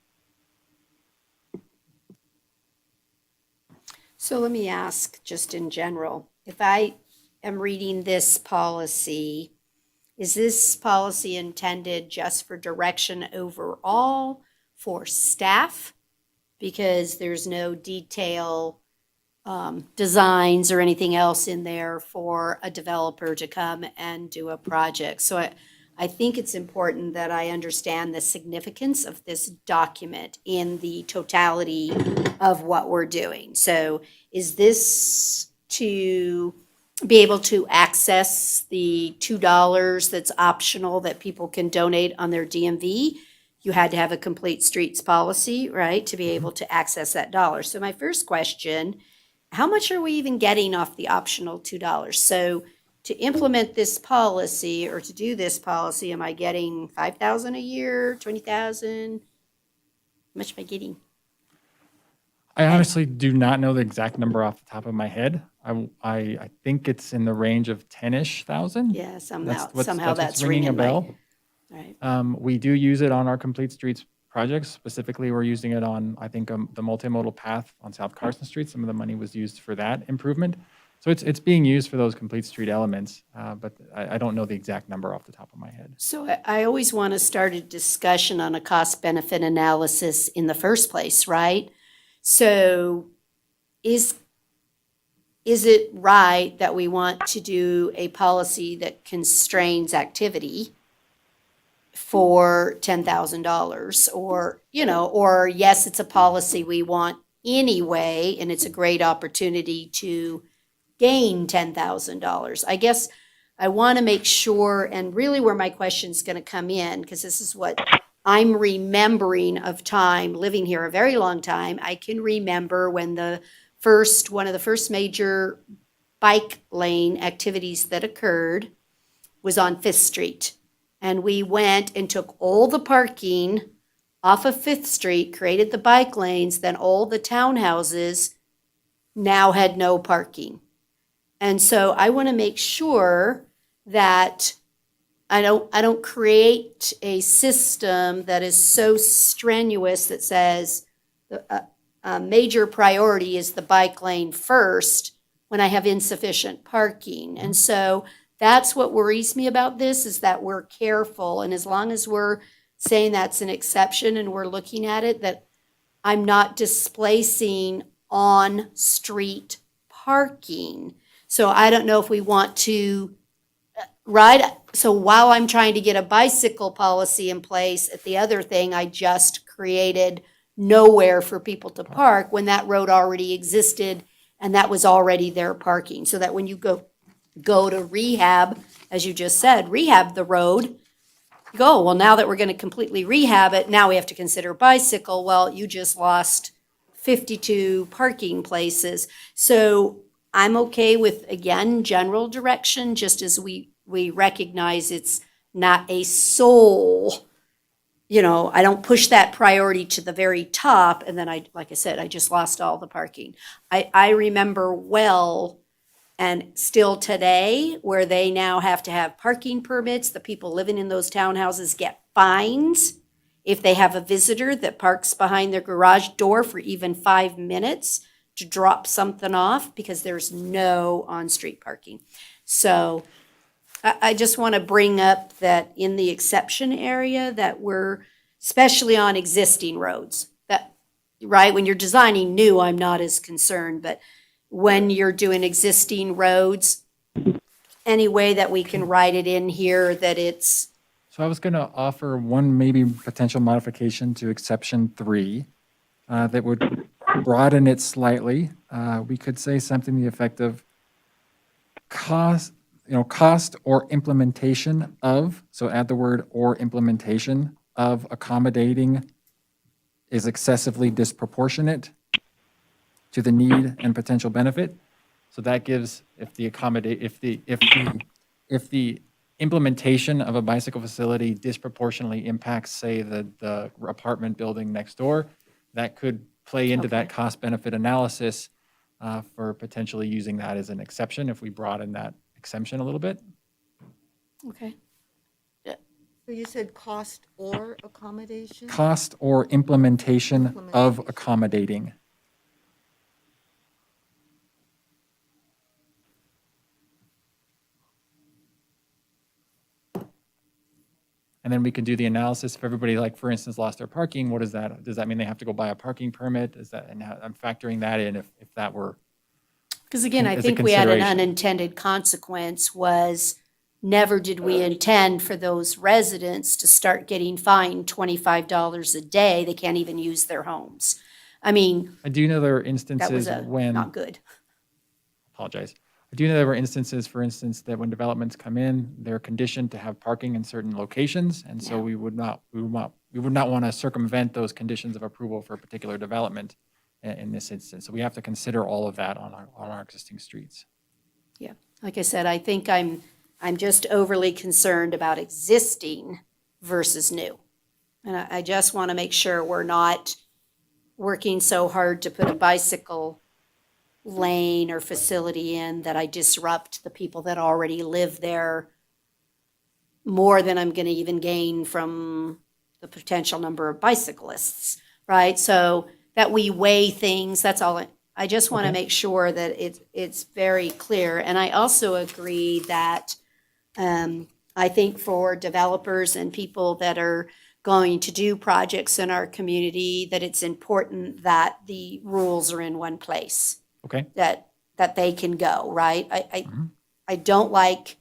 So let me ask, just in general, if I am reading this policy, is this policy intended just for direction overall for staff? Because there's no detail designs or anything else in there for a developer to come and do a project. So I think it's important that I understand the significance of this document in the totality of what we're doing. So is this to be able to access the $2 that's optional that people can donate on their DMV? You had to have a complete streets policy, right, to be able to access that dollar. So my first question, how much are we even getting off the optional $2? So to implement this policy or to do this policy, am I getting $5,000 a year, $20,000? How much am I getting? I honestly do not know the exact number off the top of my head. I think it's in the range of 10-ish thousand. Yeah, somehow what's that's ringing a bell. Right. We do use it on our Complete Streets projects. Specifically, we're using it on, I think, the multimodal path on South Carson Street. Some of the money was used for that improvement. So it's being used for those complete street elements, but I don't know the exact number off the top of my head. So I always want to start a discussion on a cost-benefit analysis in the first place, right? So is it right that we want to do a policy that constrains activity for $10,000? Or, or yes, it's a policy we want anyway, and it's a great opportunity to gain $10,000. I guess I want to make sure, and really where my question's going to come in, because this is what I'm remembering of time, living here a very long time. I can remember when one of the first major bike lane activities that occurred was on Fifth Street. And we went and took all the parking off of Fifth Street, created the bike lanes, then all the townhouses now had no parking. And so I want to make sure that I don't create a system that is so strenuous that says a major priority is the bike lane first when I have insufficient parking. And so that's what worries me about this, is that we're careful. And as long as we're saying that's an exception and we're looking at it, that I'm not displacing on-street parking. So I don't know if we want to so while I'm trying to get a bicycle policy in place, at the other thing, I just created nowhere for people to park when that road already existed and that was already their parking. So that when you go to rehab, as you just said, rehab the road, you go, well, now that we're going to completely rehab it, now we have to consider bicycle. Well, you just lost 52 parking places. So I'm okay with, again, general direction, just as we recognize it's not a sole, I don't push that priority to the very top. And then like I said, I just lost all the parking. I remember well, and still today, where they now have to have parking permits. The people living in those townhouses get fines if they have a visitor that parks behind their garage door for even 5 minutes to drop something off because there's no on-street parking. So I just want to bring up that in the exception area that we're, especially on existing roads, that, right, when you're designing new, I'm not as concerned, but when you're doing existing roads, any way that we can write it in here that it's. So I was going to offer one maybe potential modification to exception 3 that would broaden it slightly. We could say something to the effect of cost or implementation of, so add the word or implementation of accommodating is excessively disproportionate to the need and potential benefit. So that gives, if the implementation of a bicycle facility disproportionately impacts, say, the apartment building next door, that could play into that cost benefit analysis for potentially using that as an exception if we broaden that exemption a little bit. Okay. So you said cost or accommodation? Cost or implementation of accommodating. And then we can do the analysis if everybody, like, for instance, lost their parking. What is that? Does that mean they have to go buy a parking permit? Is that, and I'm factoring that in if that were. Because again, I as a think we had an consideration. unintended consequence was never did we intend for those residents to start getting fined $25 a day. They can't even use their homes. I mean, I do know there are that instances was when. not good. Apologize. I do know there were instances, for instance, that when developments come in, they're conditioned to have parking in certain locations, and so Yeah. we would not want to circumvent those conditions of approval for a particular development in this instance. So we have to consider all of that on our existing streets. Yeah. Like I said, I think I'm just overly concerned about existing versus new. And I just want to make sure we're not working so hard to put a bicycle lane or facility in that I disrupt the people that already live there more than I'm going to even gain from the potential number of bicyclists, right? So that we weigh things, that's all. I just want to make sure that it's very clear. And I also agree that I think for developers and people that are going to do projects in our community, that it's important that the rules are in one place. Okay. That they can go, right? I don't like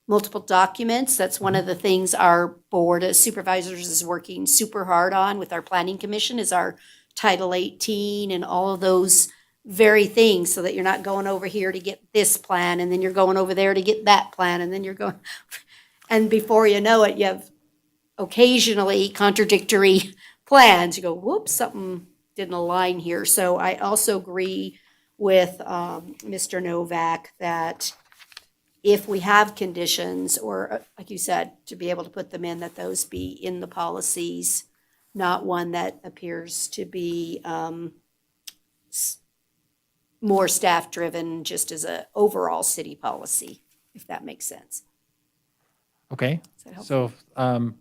multiple documents. That's one of the things our board of supervisors is working super hard on with our planning commission is our Title 18 and all of those very things so that you're not going over here to get this plan and then you're going over there to get that plan and then you're going, and before you know it, you have occasionally contradictory plans. You go, whoops, something didn't align here. So I also agree with Mr. Novak that if we have conditions, or like you said, to be able to put them in, that those be in the policies, not one that appears to be more staff-driven, just as a overall city policy, if that makes sense. Okay. Is that helpful? So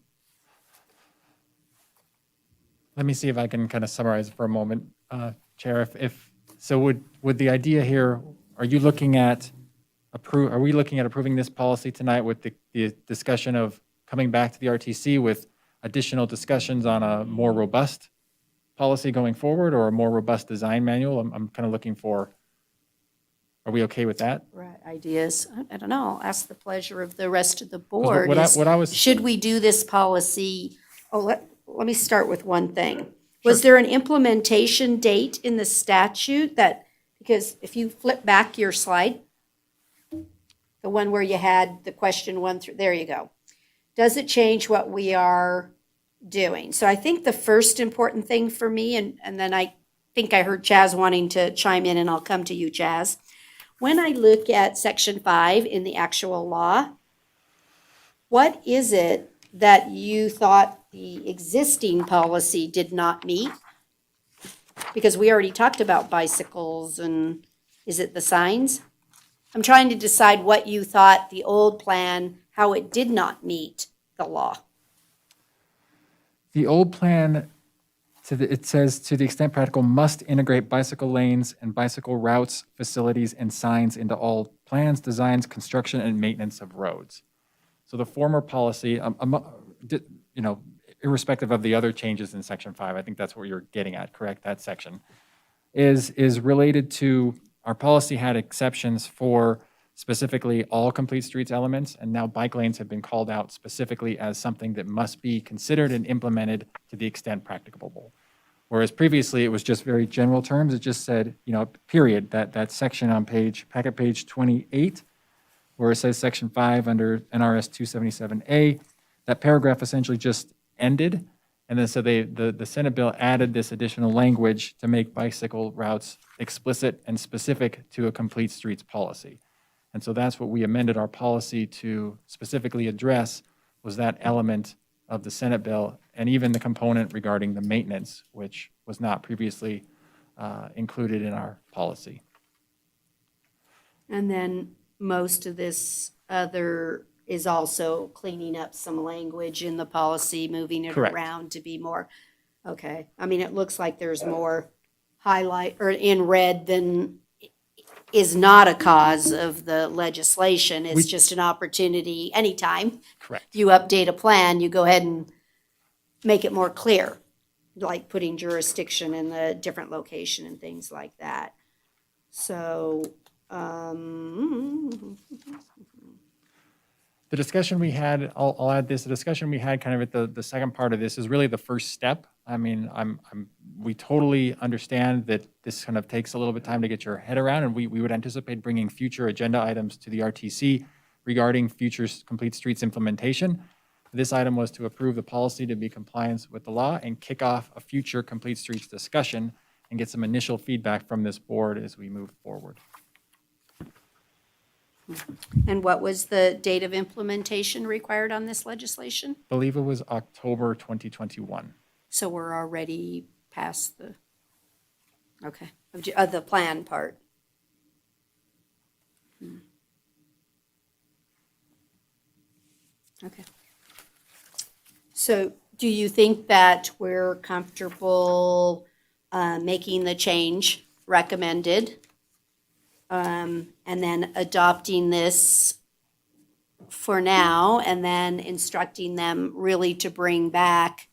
let me see if I can kind of summarize for a moment, Chair. So would the idea here, are we looking at approving this policy tonight with the discussion of coming back to the RTC with additional discussions on a more robust policy going forward or a more robust design manual? I'm kind of looking for, are we okay with that? Right, ideas. I don't know. I'll ask the pleasure of the rest of the board. what I was- Should we do this policy? Oh, let me start with one thing. Was there an implementation date in the statute that, because if you flip back your slide, the one where you had the question 1 through, there you go. Does it change what we are doing? So I think the first important thing for me, and then I think I heard Chaz wanting to chime in, and I'll come to you, Chaz. When I look at Section 5 in the actual law, what is it that you thought the existing policy did not meet? Because we already talked about bicycles and is it the signs? I'm trying to decide what you thought the old plan, how it did not meet the law. The old plan, it says, to the extent practical, must integrate bicycle lanes and bicycle routes, facilities, and signs into all plans, designs, construction, and maintenance of roads. So the former policy, irrespective of the other changes in Section 5, I think that's what you're getting at, correct? That section is related to, our policy had exceptions for specifically all complete streets elements, and now bike lanes have been called out specifically as something that must be considered and implemented to the extent practicable. Whereas previously it was just very general terms. It just said, period, that section on packet page 28 where it says Section 5 under NRS 277A. That paragraph essentially just ended. And then so the Senate bill added this additional language to make bicycle routes explicit and specific to a complete streets policy. And so that's what we amended our policy to specifically address, was that element of the Senate bill, and even the component regarding the maintenance, which was not previously included in our policy. And then most of this other is also cleaning up some language in the policy, moving it Correct. around to be more, okay. I mean, it looks like there's more highlight, or in red than is not a cause of the legislation. It's just an opportunity anytime Correct. you update a plan, you go ahead and make it more clear, like putting jurisdiction in the different location and things like that. So, The discussion we had, I'll add this, the discussion we had kind of at the second part of this is really the first step. I mean, we totally understand that this kind of takes a little bit of time to get your head around, and we would anticipate bringing future agenda items to the RTC regarding future complete streets implementation. This item was to approve the policy to be compliant with the law and kick off a future complete streets discussion and get some initial feedback from this board as we move forward. and what was the date of implementation required on this legislation? I believe it was October 2021. So we're already past the, okay, of the plan part. Okay. So do you think that we're comfortable making the change recommended? And then adopting this for now, and then instructing them really to bring back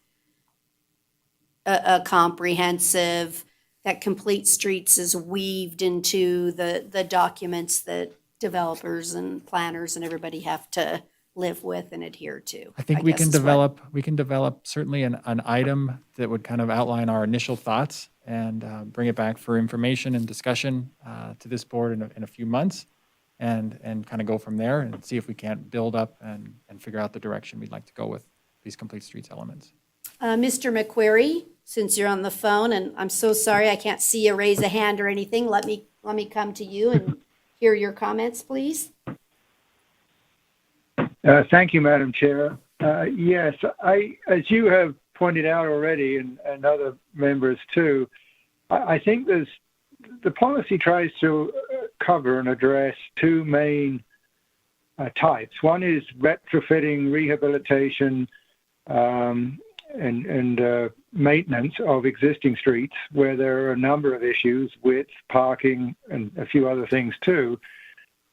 a comprehensive, that complete streets is weaved into the documents that developers and planners and everybody have to live with and adhere to. I think we guess can is what- develop certainly an item that would kind of outline our initial thoughts and bring it back for information and discussion to this board in a few months, and kind of go from there and see if we can't build up and figure out the direction we'd like to go with these complete streets elements. Mr. McQuarrie, since you're on the phone, and I'm so sorry I can't see you raise a hand or anything, let me come to you and hear your comments, please. Thank you, Madam Chair. Yes, as you have pointed out already, and other members too, I think the policy tries to cover and address two main types. One is retrofitting, rehabilitation, and maintenance of existing streets, where there are a number of issues, width, parking, and a few other things too.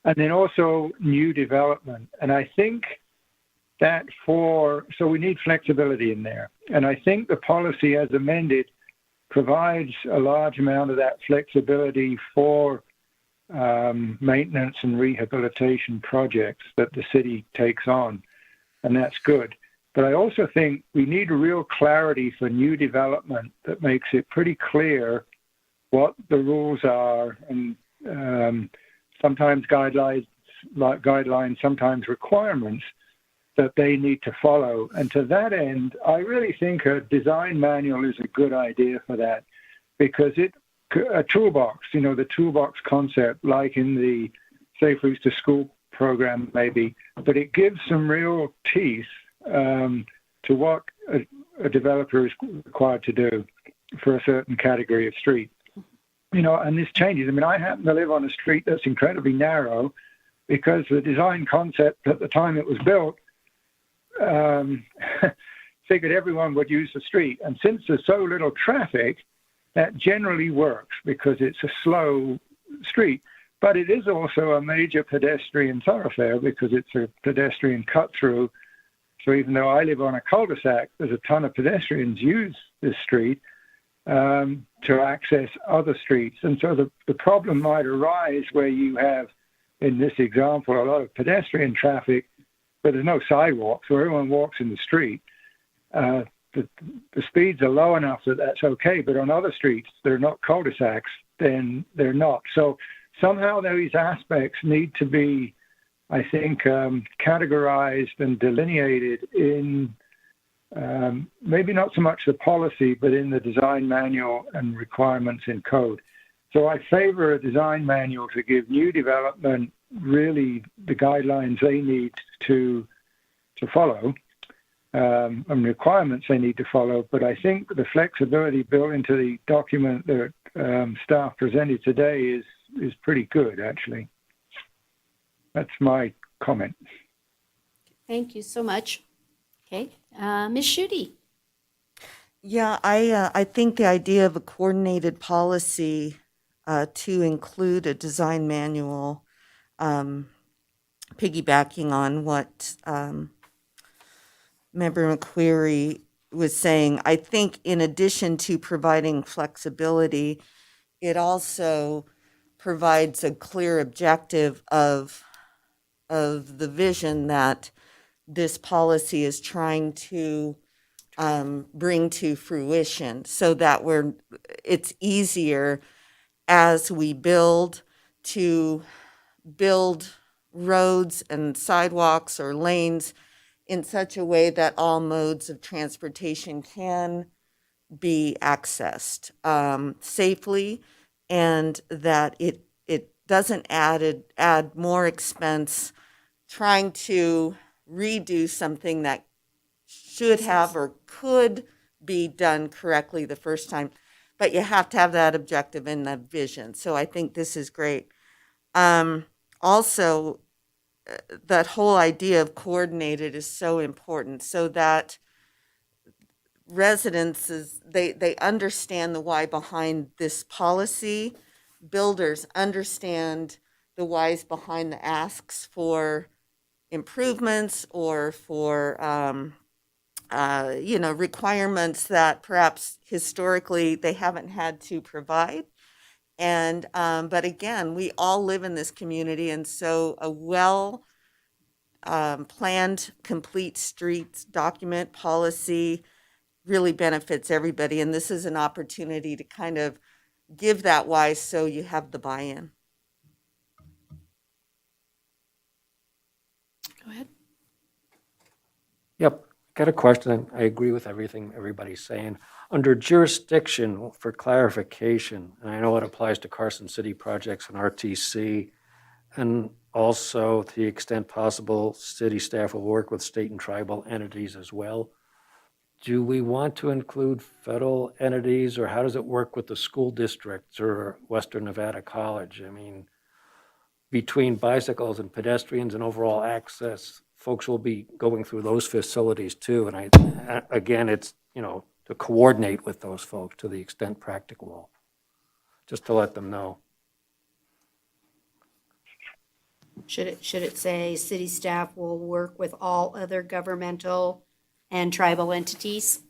And then also new development. And I think that so we need flexibility in there. And I think the policy as amended provides a large amount of that flexibility for maintenance and rehabilitation projects that the city takes on. And that's good. But I also think we need a real clarity for new development that makes it pretty clear what the rules are, and sometimes guidelines, sometimes requirements that they need to follow. And to that end, I really think a design manual is a good idea for that, because a toolbox, the toolbox concept, like in the Safe Routes to School program maybe, but it gives some real teeth to what a developer is required to do for a certain category of street. And this changes. I mean, I happen to live on a street that's incredibly narrow because the design concept at the time it was built figured everyone would use the street. And since there's so little traffic, that generally works because it's a slow street. But it is also a major pedestrian thoroughfare because it's a pedestrian cut through. So even though I live on a cul-de-sac, there's a ton of pedestrians use this street to access other streets. And so the problem might arise where you have, in this example, a lot of pedestrian traffic, but there's no sidewalk, so everyone walks in the street. The speeds are low enough that that's okay, but on other streets, they're not cul-de-sacs, then they're not. So somehow these aspects need to be I think, categorized and delineated in maybe not so much the policy, but in the design manual and requirements in code. So I favor a design manual to give new development really the guidelines they need to follow, and requirements they need to follow. But I think the flexibility built into the document that staff presented today is pretty good, actually. That's my comment. Thank you so much. Okay, Ms. Schutte. Yeah, I think the idea of a coordinated policy to include a design manual, piggybacking on what Member McQuarrie was saying, I think in addition to providing flexibility, it also provides a clear objective of the vision that this policy is trying to bring to fruition, so that it's easier as we build to build roads and sidewalks or lanes in such a way that all modes of transportation can be accessed safely, and that it doesn't add more expense trying to redo something that should have or could be done correctly the first time. But you have to have that objective and the vision. So I think this is great. Also, that whole idea of coordinated is so important, so that residents, they understand the why behind this policy. Builders understand the whys behind the asks for improvements or for requirements that perhaps historically they haven't had to provide. And but again, we all live in this community, and so a well planned complete streets document policy really benefits everybody. And this is an opportunity to kind of give that why, so you have the buy-in. Go ahead. Yep, got a question. I agree with everything everybody's saying. Under jurisdiction, for clarification, and I know it applies to Carson City projects and RTC, and also to the extent possible, city staff will work with state and tribal entities as well. Do we want to include federal entities, or how does it work with the school districts or Western Nevada College? I mean, between bicycles and pedestrians and overall access, folks will be going through those facilities too. And again, it's, to coordinate with those folks to the extent practicable, just to let them know. Should it say city staff will work with all other governmental and tribal entities?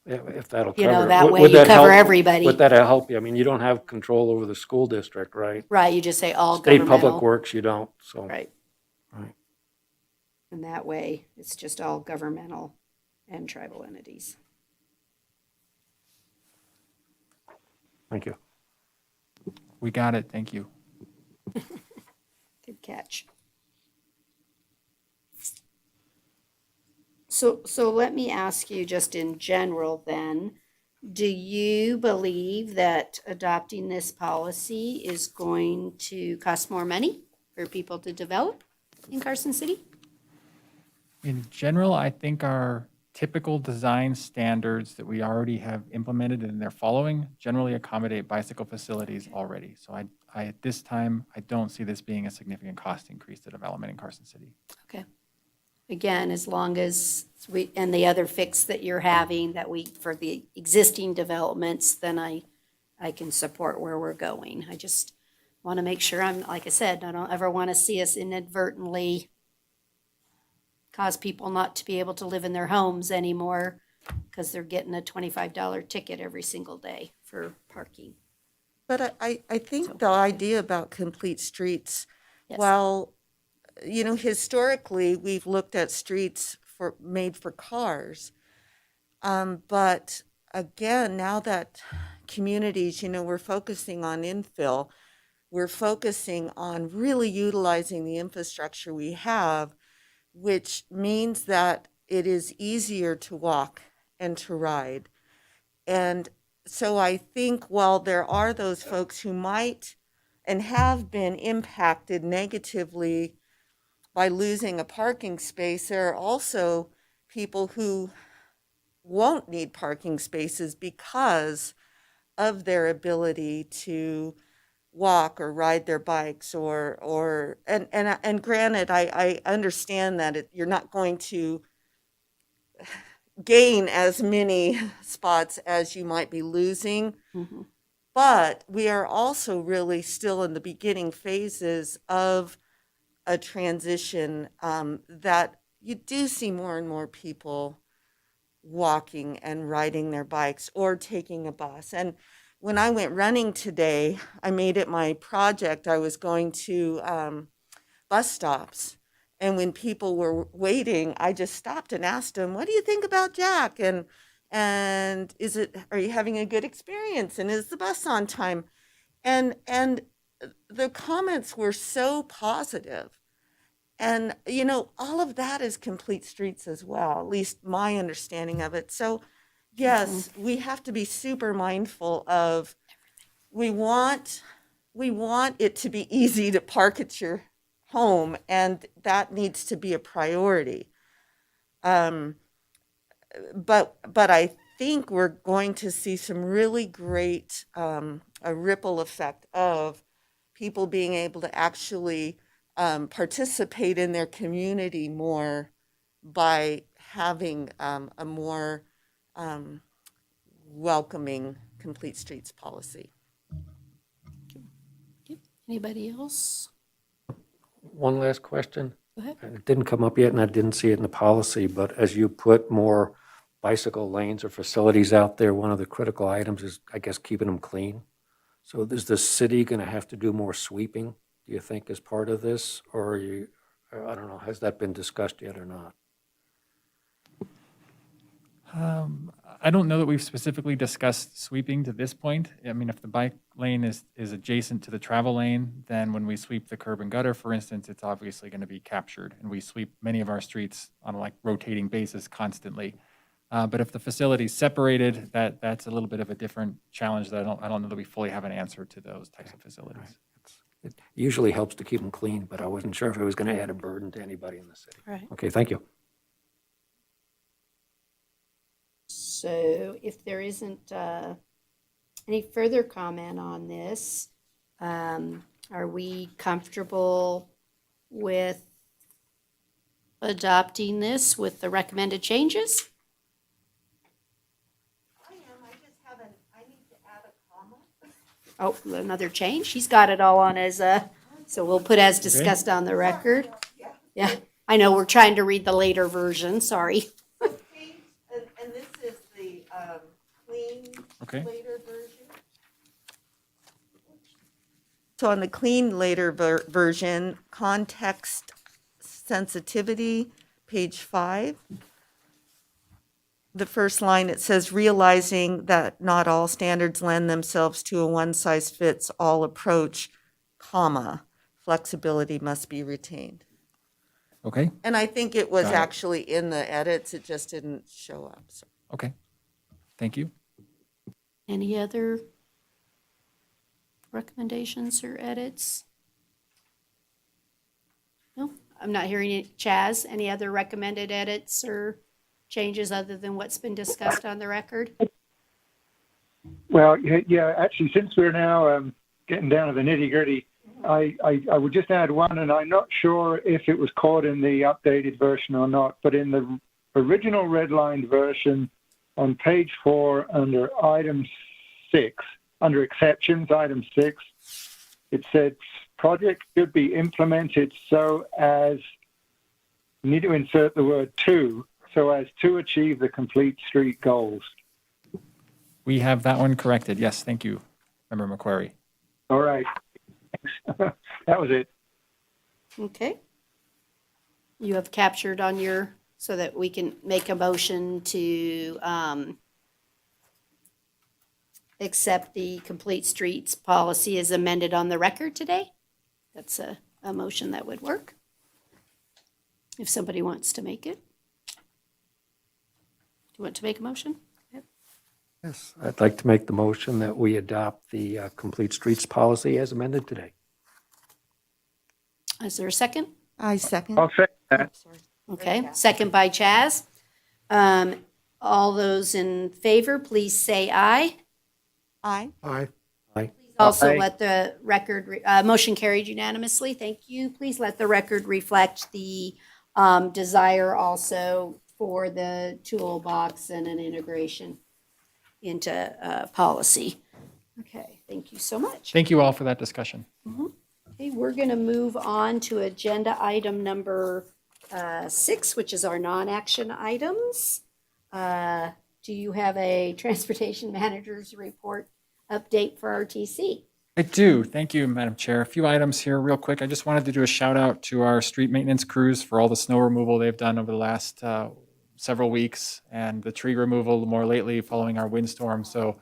If that'll cover. That way would you that cover help? everybody. Would that help you? I mean, you don't have control over the school district, right? Right, you just say all State governmental. Public Works, you don't, so. Right. Right. And that way, it's just all governmental and tribal entities. Thank you. We got it. Thank you. Good catch. So let me ask you just in general then, do you believe that adopting this policy is going to cost more money for people to develop in Carson City? In general, I think our typical design standards that we already have implemented and they're following generally accommodate bicycle facilities already. So I at this time, I don't see this being a significant cost increase to development in Carson City. Okay. Again, as long as and the other fix that you're having for the existing developments, then I can support where we're going. I just want to make sure like I said, I don't ever want to see us inadvertently cause people not to be able to live in their homes anymore because they're getting a $25 ticket every single day for parking. But I think the idea about complete streets, Yes. while, historically, we've looked at streets made for cars. But again, now that communities, we're focusing on infill, we're focusing on really utilizing the infrastructure we have, which means that it is easier to walk and to ride. And so I think while there are those folks who might and have been impacted negatively by losing a parking space, there are also people who won't need parking spaces because of their ability to walk or ride their bikes and granted, I understand that you're not going to gain as many spots as you might be losing. But we are also really still in the beginning phases of a transition that you do see more and more people walking and riding their bikes or taking a bus. And when I went running today, I made it my project. I was going to bus stops. And when people were waiting, I just stopped and asked them, "What do you think about Jack? And are you having a good experience? And is the bus on time?" And the comments were so positive. And, you know, all of that is complete streets as well, at least my understanding of it. So, yes, we have to be super mindful of, we want it to be easy to park at your home, and that needs to be a priority. But I think we're going to see some really great, a ripple effect of people being able to actually participate in their community more by having a more welcoming complete streets policy. Anybody else? One last question. Go ahead. And it didn't come up yet, and I didn't see it in the policy, but as you put more bicycle lanes or facilities out there, one of the critical items is, I guess, keeping them clean. So is the city going to have to do more sweeping, do you think, as part of this? Or I don't know, has that been discussed yet or not? I don't know that we've specifically discussed sweeping to this point. I mean, if the bike lane is adjacent to the travel lane, then when we sweep the curb and gutter, for instance, it's obviously going to be captured. And we sweep many of our streets on a rotating basis constantly. But if the facility is separated, that's a little bit of a different challenge that I don't know that we fully have an answer to those types of facilities. It usually helps to keep them clean, but I wasn't sure if it was going to add a burden to anybody in the city. Right. Okay, thank you. So if there isn't any further comment on this, are we comfortable with adopting this with the recommended changes? I just haven't, I need to add a comma. Oh, another change? He's got it all on his, so we'll put as discussed on the record. Yeah, I know, we're trying to read the later version, sorry. And this is the clean later version. So on the clean later version, context sensitivity, page 5. The first line, it says, realizing that not all standards lend themselves to a one-size-fits-all approach, comma, flexibility must be retained. Okay. And I think it was Got it. actually in the edits, it just didn't show up. So. Okay. Thank you. Any other recommendations or edits? No, I'm not hearing it. Chaz, any other recommended edits or changes other than what's been discussed on the record? Well, yeah, actually, since we're now getting down to the nitty-gritty, I would just add one, and I'm not sure if it was caught in the updated version or not, but in the original redlined version on page 4 under item 6, under exceptions, item 6, it said project should be implemented so as, you need to insert the word to, so as to achieve the complete street goals. We have that one corrected. Yes, thank you, Member McQuarrie. All right. That was it. Okay. You have captured on your, so that we can make a motion to accept the complete streets policy as amended on the record today? That's a motion that would work. If somebody wants to make it. Do you want to make a motion? Yes, I'd like to make the motion that we adopt the complete streets policy as amended today. Is there a second? I second. I'll say that. Okay, second by Chaz. All those in favor, please say aye. Aye. Aye. Also, Aye. let the record, motion carried unanimously. Thank you. Please let the record reflect the desire also for the toolbox and an integration into policy. Okay, thank you so much. Thank you all for that discussion. Okay, we're going to move on to agenda item number 6, which is our non-action items. Do you have a transportation manager's report update for RTC? I do. Thank you, Madam Chair. A few items here real quick. I just wanted to do a shout out to our street maintenance crews for all the snow removal they've done over the last several weeks and the tree removal more lately following our windstorm. So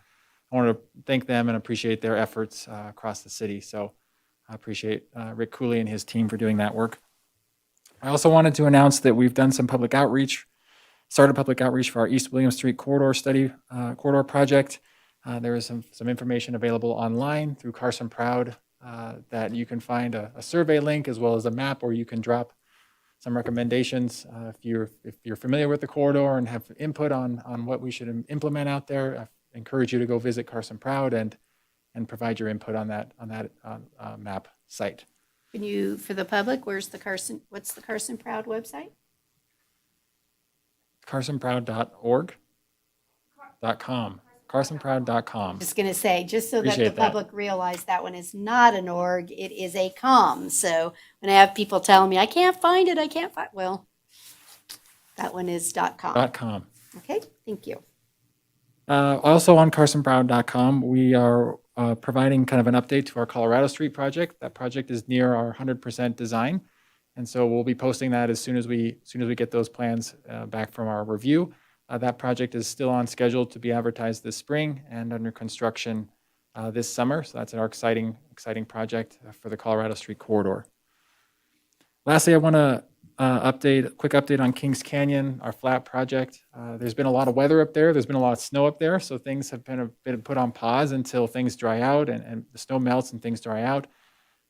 I want to thank them and appreciate their efforts across the city. So I appreciate Rick Cooley and his team for doing that work. I also wanted to announce that we've done some public outreach, started public outreach for our East William Street corridor study, corridor project. There is some information available online through Carson Proud that you can find a survey link as well as a map, or you can drop some recommendations. If you're familiar with the corridor and have input on what we should implement out there, I encourage you to go visit Carson Proud and provide your input on that map site. Can you, for the public, what's the Carson Proud website? carsonproud.org.com. carsonproud.com. Just going to say, just so that the Appreciate that. public realize that one is not an org, it is a com. So when I have people telling me, I can't find it, well, that one is .com. .com. Okay, thank you. Also on carsonproud.com, we are providing kind of an update to our Colorado Street project. That project is near our 100% design. And so we'll be posting that as soon as we get those plans back from our review. That project is still on schedule to be advertised this spring and under construction this summer. So that's our exciting project for the Colorado Street corridor. Lastly, I want to quick update on Kings Canyon, our flat project. There's been a lot of weather up there. There's been a lot of snow up there. So things have been put on pause until things dry out and the snow melts and things dry out.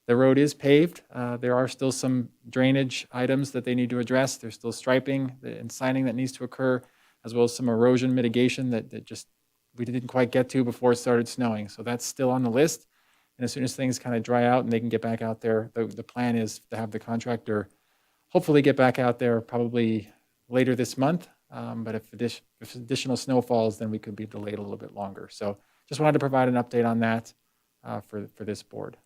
The road is paved. There are still some drainage items that they need to address. There's still striping and signing that needs to occur, as well as some erosion mitigation that just we didn't quite get to before it started snowing. So that's still on the list. And as soon as things kind of dry out and they can get back out there, the plan is to have the contractor hopefully get back out there probably later this month. But if additional snow falls, then we could be delayed a little bit longer. So just wanted to provide an update on that for this board.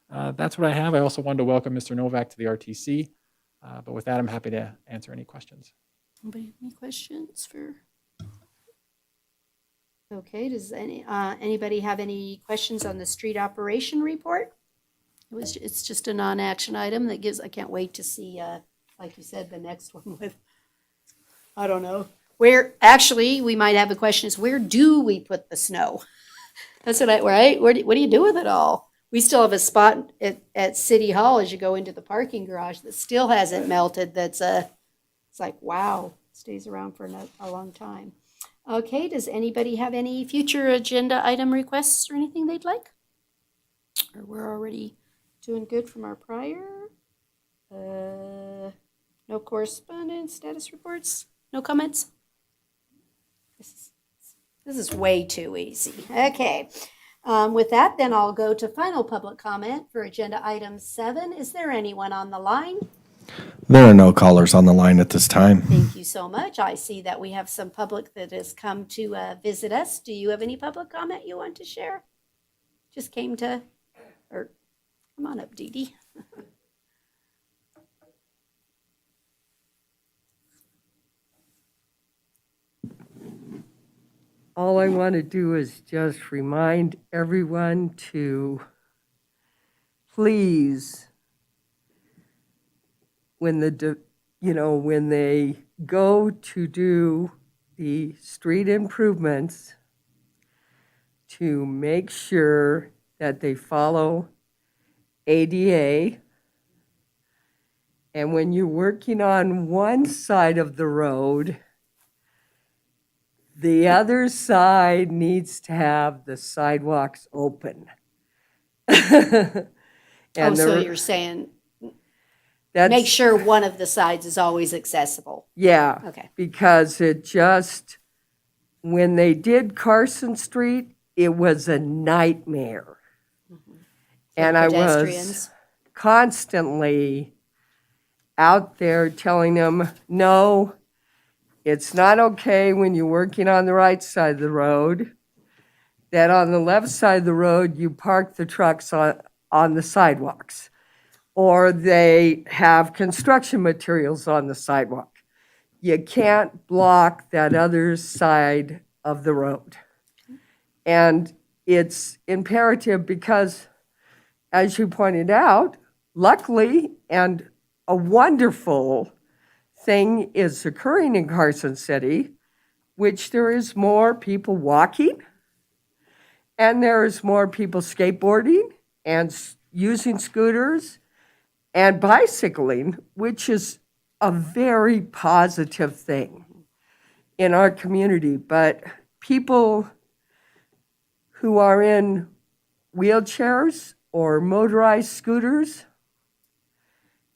That's what I have. I also wanted to welcome Mr. Novak to the RTC. But with that, I'm happy to answer any questions. Anybody have any questions for? Okay, does anybody have any questions on the street operation report? It's just a non-action item that gives, I can't wait to see, like you said, the next one with, I don't know, where, actually, we might have a question is, where do we put the snow? That's right? What do you do with it all? We still have a spot at City Hall as you go into the parking garage that still hasn't melted. It's like, wow, stays around for a long time. Okay, does anybody have any future agenda item requests or anything they'd like? Or we're already doing good from our prior? No correspondence, status reports, no comments? This is way too easy. Okay. With that, then I'll go to final public comment for agenda item 7. Is there anyone on the line? There are no callers on the line at this time. Thank you so much. I see that we have some public that has come to visit us. Do you have any public comment you want to share? Just came to, or come on up, Dee Dee. All I want to do is just remind everyone to please, when they go to do the street improvements, to make sure that they follow ADA. And when you're working on one side of the road, the other side needs to have the sidewalks open. Oh, so there- you're saying, that's- make sure one of the sides is always accessible. Yeah. Okay. Because it just, when they did Carson Street, it was a nightmare. And I was Pedestrians. constantly out there telling them, no, it's not okay when you're working on the right side of the road, that on the left side of the road, you park the trucks on the sidewalks, or they have construction materials on the sidewalk. You can't block that other side of the road. And it's imperative because, as you pointed out, luckily, and a wonderful thing is occurring in Carson City, which there is more people walking, and there is more people skateboarding and using scooters and bicycling, which is a very positive thing in our community. But people who are in wheelchairs or motorized scooters,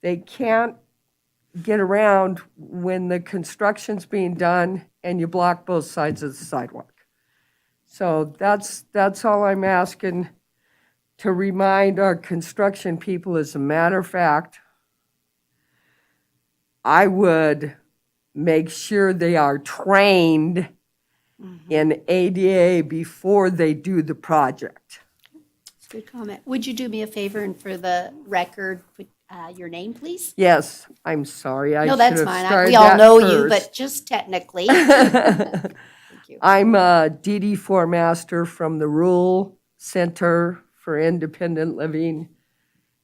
they can't get around when the construction's being done and you block both sides of the sidewalk. So that's all I'm asking, to remind our construction people. As a matter of fact, I would make sure they are trained in ADA before they do the project. That's a good comment. Would you do me a favor and for the record, put your name, please? Yes, I'm sorry. I No, should that's have fine. started We all that know you, first. but just technically. Thank you. I'm Dee Dee Formaster from the Rural Center for Independent Living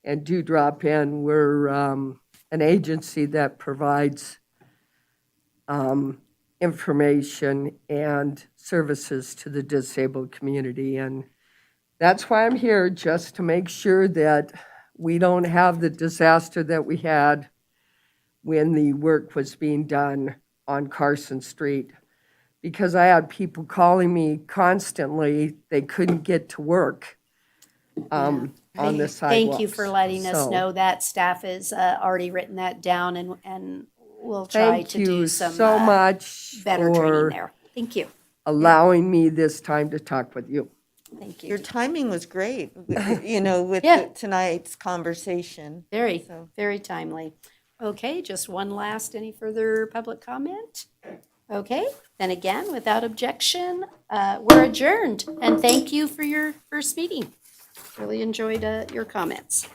and Dewdrop Inn. We're an agency that provides information and services to the disabled community. And that's why I'm here, just to make sure that we don't have the disaster that we had when the work was being done on Carson Street. Because I had people calling me constantly, they couldn't get to work on the sidewalks. Thank you for letting us So, know that. Staff has already written that down, and we'll try Thank to you do some so much better training for there. Thank you. allowing me this time to talk with you. Thank Your you. timing was great, with Yeah. tonight's conversation. Very, So- very timely. Okay, just one last, any further public comment? Okay, then again, without objection, we're adjourned. And thank you for your first meeting. Really enjoyed your comments.